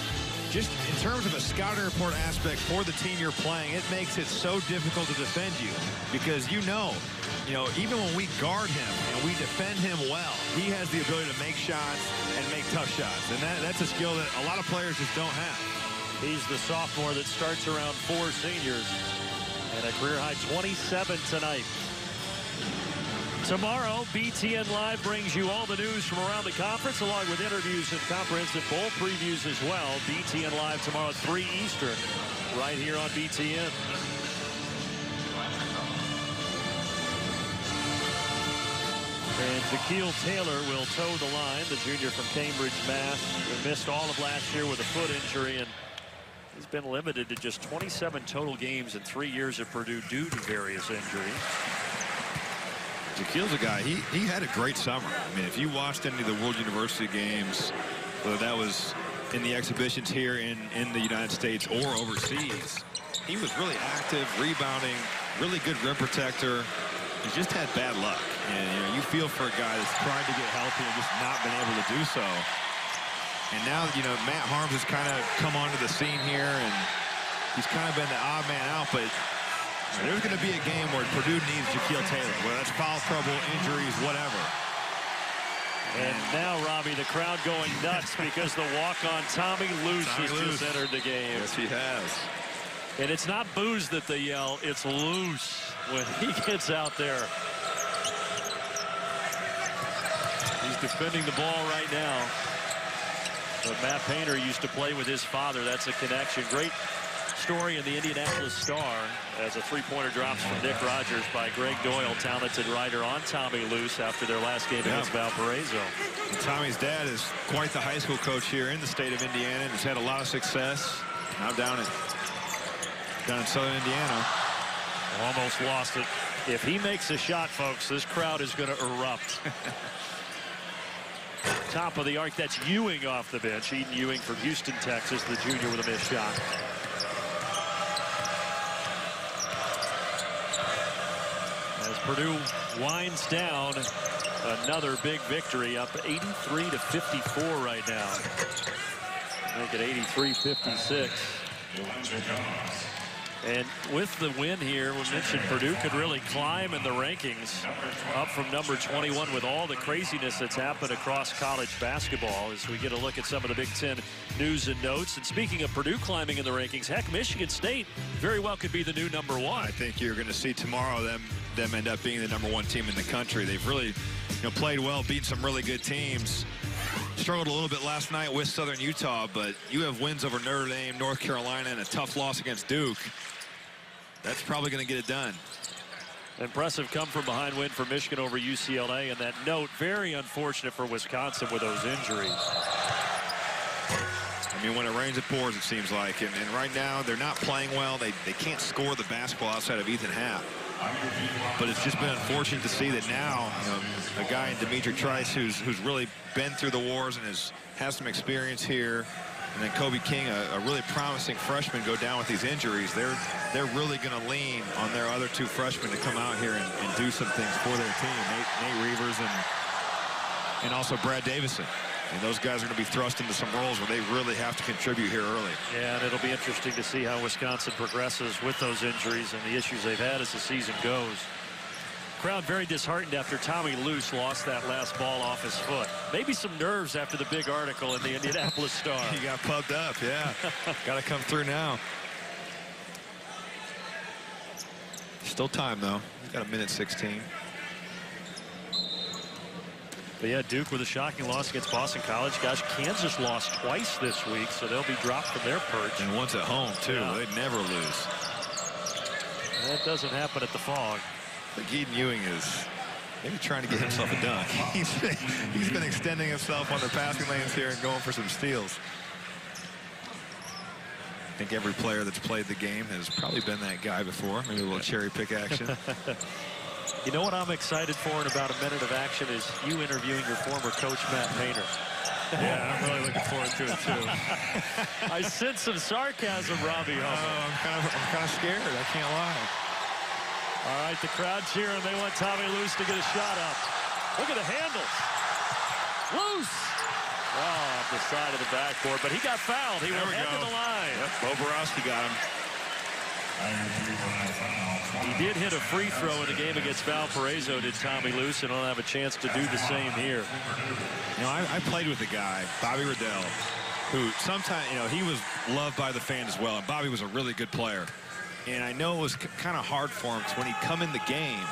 just in terms of a scouting report aspect for the team you're playing, it makes it so difficult to defend you, because even when we guard him and we defend him well, he has the ability to make shots and make tough shots, and that's a skill that a lot of players just don't have. He's the sophomore that starts around 4 seniors, and a career high 27 tonight. Tomorrow, BTN Live brings you all the news from around the conference, along with interviews and comprehensive bowl previews as well. BTN Live tomorrow at 3 Eastern, right here on BTN. And Shaquille Taylor will toe the line, the junior from Cambridge, Mass. He missed all of last year with a foot injury, and he's been limited to just 27 total games in 3 years at Purdue due to various injuries. Shaquille's a guy, he had a great summer. I mean, if you watched any of the World University games, whether that was in the exhibitions here in the United States or overseas, he was really active, rebounding, really good rim protector. He just had bad luck. And you feel for a guy that's tried to get healthy and just not been able to do so. And now, Matt Harms has kind of come onto the scene here, and he's kind of been the odd man out, but there's going to be a game where Purdue needs Shaquille Taylor, whether that's foul trouble, injuries, whatever. And now, Robbie, the crowd going nuts because the walk-on Tommy Luce has just entered the game. Yes, he has. And it's not Booze that they yell, it's Luce when he gets out there. He's defending the ball right now. But Matt Painter used to play with his father. That's a connection. Great story in the Indianapolis Star as a three-pointer drops from Nick Rogers by Greg Doyle, talented writer, on Tommy Luce after their last game against Valparaiso. And Tommy's dad is quite the high school coach here in the state of Indiana and has had a lot of success. Now down in southern Indiana. Almost lost it. If he makes a shot, folks, this crowd is going to erupt. Top of the arc, that's Ewing off the bench. Eden Ewing from Houston, Texas, the junior with a missed shot. As Purdue winds down, another big victory, up 83-54 right now. Make it 83-56. And with the win here, we mentioned Purdue could really climb in the rankings, up from number 21 with all the craziness that's happened across college basketball as we get a look at some of the Big Ten news and notes. And speaking of Purdue climbing in the rankings, heck, Michigan State very well could be the new number 1. I think you're going to see tomorrow them end up being the number 1 team in the country. They've really played well, beat some really good teams. Struggled a little bit last night with Southern Utah, but you have wins over Notre Dame, North Carolina, and a tough loss against Duke. That's probably going to get it done. Impressive come-from-behind win for Michigan over UCLA. And that note, very unfortunate for Wisconsin with those injuries. I mean, when it rains, it pours, it seems like. And right now, they're not playing well. They can't score the basketball outside of Ethan Happ. But it's just been unfortunate to see that now a guy in Dimitri Trice who's really been through the wars and has some experience here, and then Kobe King, a really promising freshman, go down with these injuries. They're really going to lean on their other 2 freshmen to come out here and do some things for their team. Nate Reavers and also Brad Davison. And those guys are going to be thrust into some roles where they really have to contribute here early. Yeah, and it'll be interesting to see how Wisconsin progresses with those injuries and the issues they've had as the season goes. Crowd very disheartened after Tommy Luce lost that last ball off his foot. Maybe some nerves after the big article in the Indianapolis Star. He got pubbed up, yeah. Got to come through now. Still time, though. He's got 1:16. But yeah, Duke with a shocking loss against Boston College. Gosh, Kansas lost twice this week, so they'll be dropped from their perch. And once at home, too. Yeah. They never lose. That doesn't happen at the Fog. I think Eden Ewing is maybe trying to get himself a dunk. He's been extending himself on the passing lanes here and going for some steals. I think every player that's played the game has probably been that guy before. Maybe a little cherry pick action. You know what I'm excited for in about a minute of action is you interviewing your former coach, Matt Painter. Yeah, I'm really looking forward to it, too. I sense some sarcasm, Robbie. I'm kind of scared. I can't lie. All right, the crowd cheering. They want Tommy Luce to get a shot up. Look at the handles. Luce. Oh, off the side of the backboard, but he got fouled. He went head to the line. Yep, Bo Borowski got him. He did hit a free throw in the game against Valparaiso, did Tommy Luce, and he'll have a chance to do the same here. I played with a guy, Bobby Riddell, who sometimes, he was loved by the fans as well, and Bobby was a really good player. And I know it was kind of hard for him because when he'd come in the game,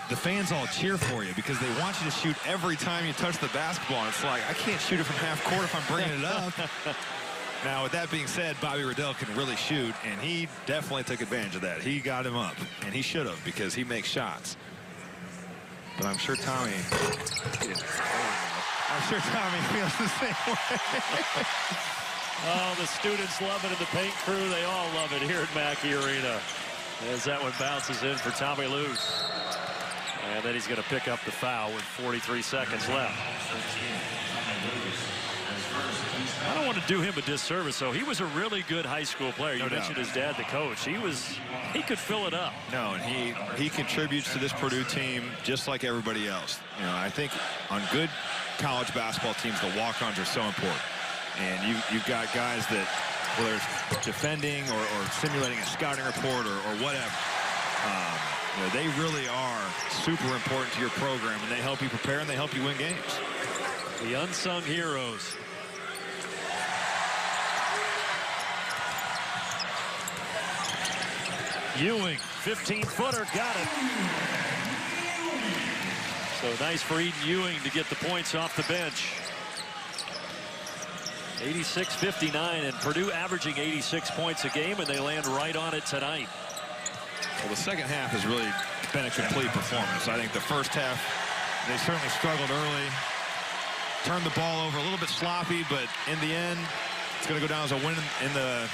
the fans all cheer for you because they want you to shoot every time you touch the basketball. And it's like, I can't shoot it from half court if I'm bringing it up. Now, with that being said, Bobby Riddell can really shoot, and he definitely took advantage of that. He got him up, and he should have because he makes shots. But I'm sure Tommy feels the same way. Oh, the students love it in the paint crew. They all love it here at Mackey Arena. As that one bounces in for Tommy Luce. And then he's going to pick up the foul with 43 seconds left. I don't want to do him a disservice, though. He was a really good high school player. You mentioned his dad, the coach. He could fill it up. No, and he contributes to this Purdue team just like everybody else. You know, I think on good college basketball teams, the walk-ons are so important. And you've got guys that, whether it's defending or simulating a scouting report or whatever, you know, they really are super important to your program, and they help you prepare and they help you win games. The unsung heroes. Ewing, 15-footer, got it. So nice for Eden Ewing to get the points off the bench. 86-59, and Purdue averaging 86 points a game, and they land right on it tonight. Well, the second half has really been a complete performance. I think the first half, they certainly struggled early, turned the ball over a little bit sloppy, but in the end, it's going to go down as a win in the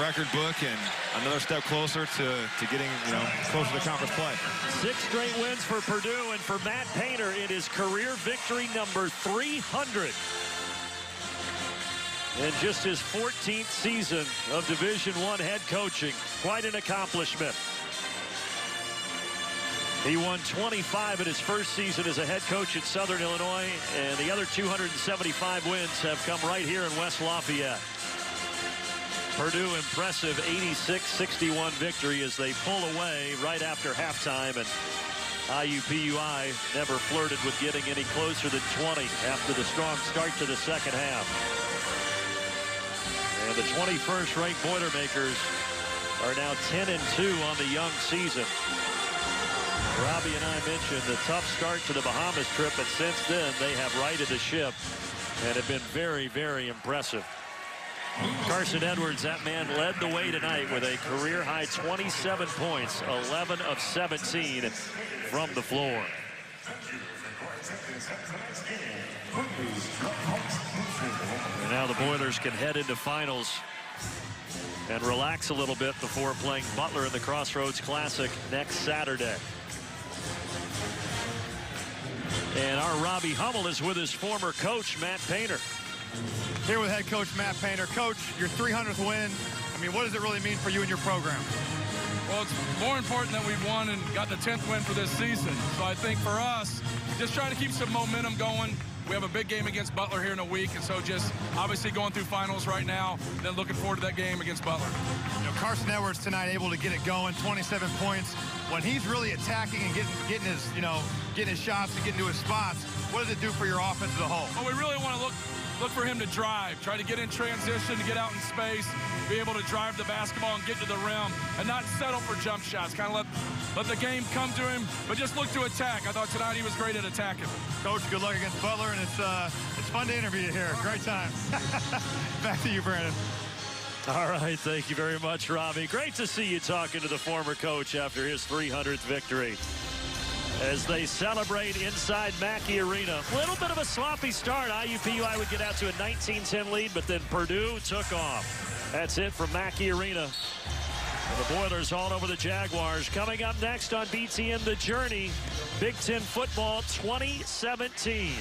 record book, and another step closer to getting, you know, closer to conference play. 6 straight wins for Purdue, and for Matt Painter, it is career victory number 300. In just his 14th season of Division I head coaching. Quite an accomplishment. He won 25 in his first season as a head coach at Southern Illinois, and the other 275 wins have come right here in West Lafayette. Purdue impressive 86-61 victory as they pull away right after halftime, and IUPUI never flirted with getting any closer than 20 after the strong start to the second half. And the 21st ranked Boilermakers are now 10-2 on the young season. Robbie and I mentioned the tough start to the Bahamas trip, but since then they have righted the ship and have been very, very impressive. Carson Edwards, that man, led the way tonight with a career-high 27 points, 11 of 17 from the floor. And now the Boilers can head into finals and relax a little bit before playing Butler in the Crossroads Classic next Saturday. And our Robbie Hummel is with his former coach, Matt Painter. Here with head coach Matt Painter. Coach, your 300th win. I mean, what does it really mean for you and your program? Well, it's more important that we won and got the 10th win for this season. So I think for us, just trying to keep some momentum going. We have a big game against Butler here in a week, and so just obviously going through finals right now, then looking forward to that game against Butler. You know, Carson Edwards tonight able to get it going, 27 points. When he's really attacking and getting his, you know, getting his shots and getting to his spots, what does it do for your offense as a whole? Well, we really want to look for him to drive, try to get in transition, to get out in space, be able to drive the basketball and get to the rim, and not settle for jump shots. Kind of let the game come to him, but just look to attack. I thought tonight he was great at attacking. Coach, good luck against Butler, and it's fun to interview you here. Great time. Back to you, Brandon. All right, thank you very much, Robbie. Great to see you talking to the former coach after his 300th victory. As they celebrate inside Mackey Arena. A little bit of a sloppy start. IUPUI would get out to a 19-10 lead, but then Purdue took off. That's it from Mackey Arena. And the Boilers all over the Jaguars. Coming up next on BTN, The Journey, Big Ten Football 2017.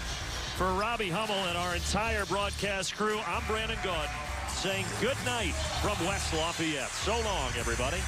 For Robbie Hummel and our entire broadcast crew, I'm Brandon Gaudin saying good night from West Lafayette. So long, everybody.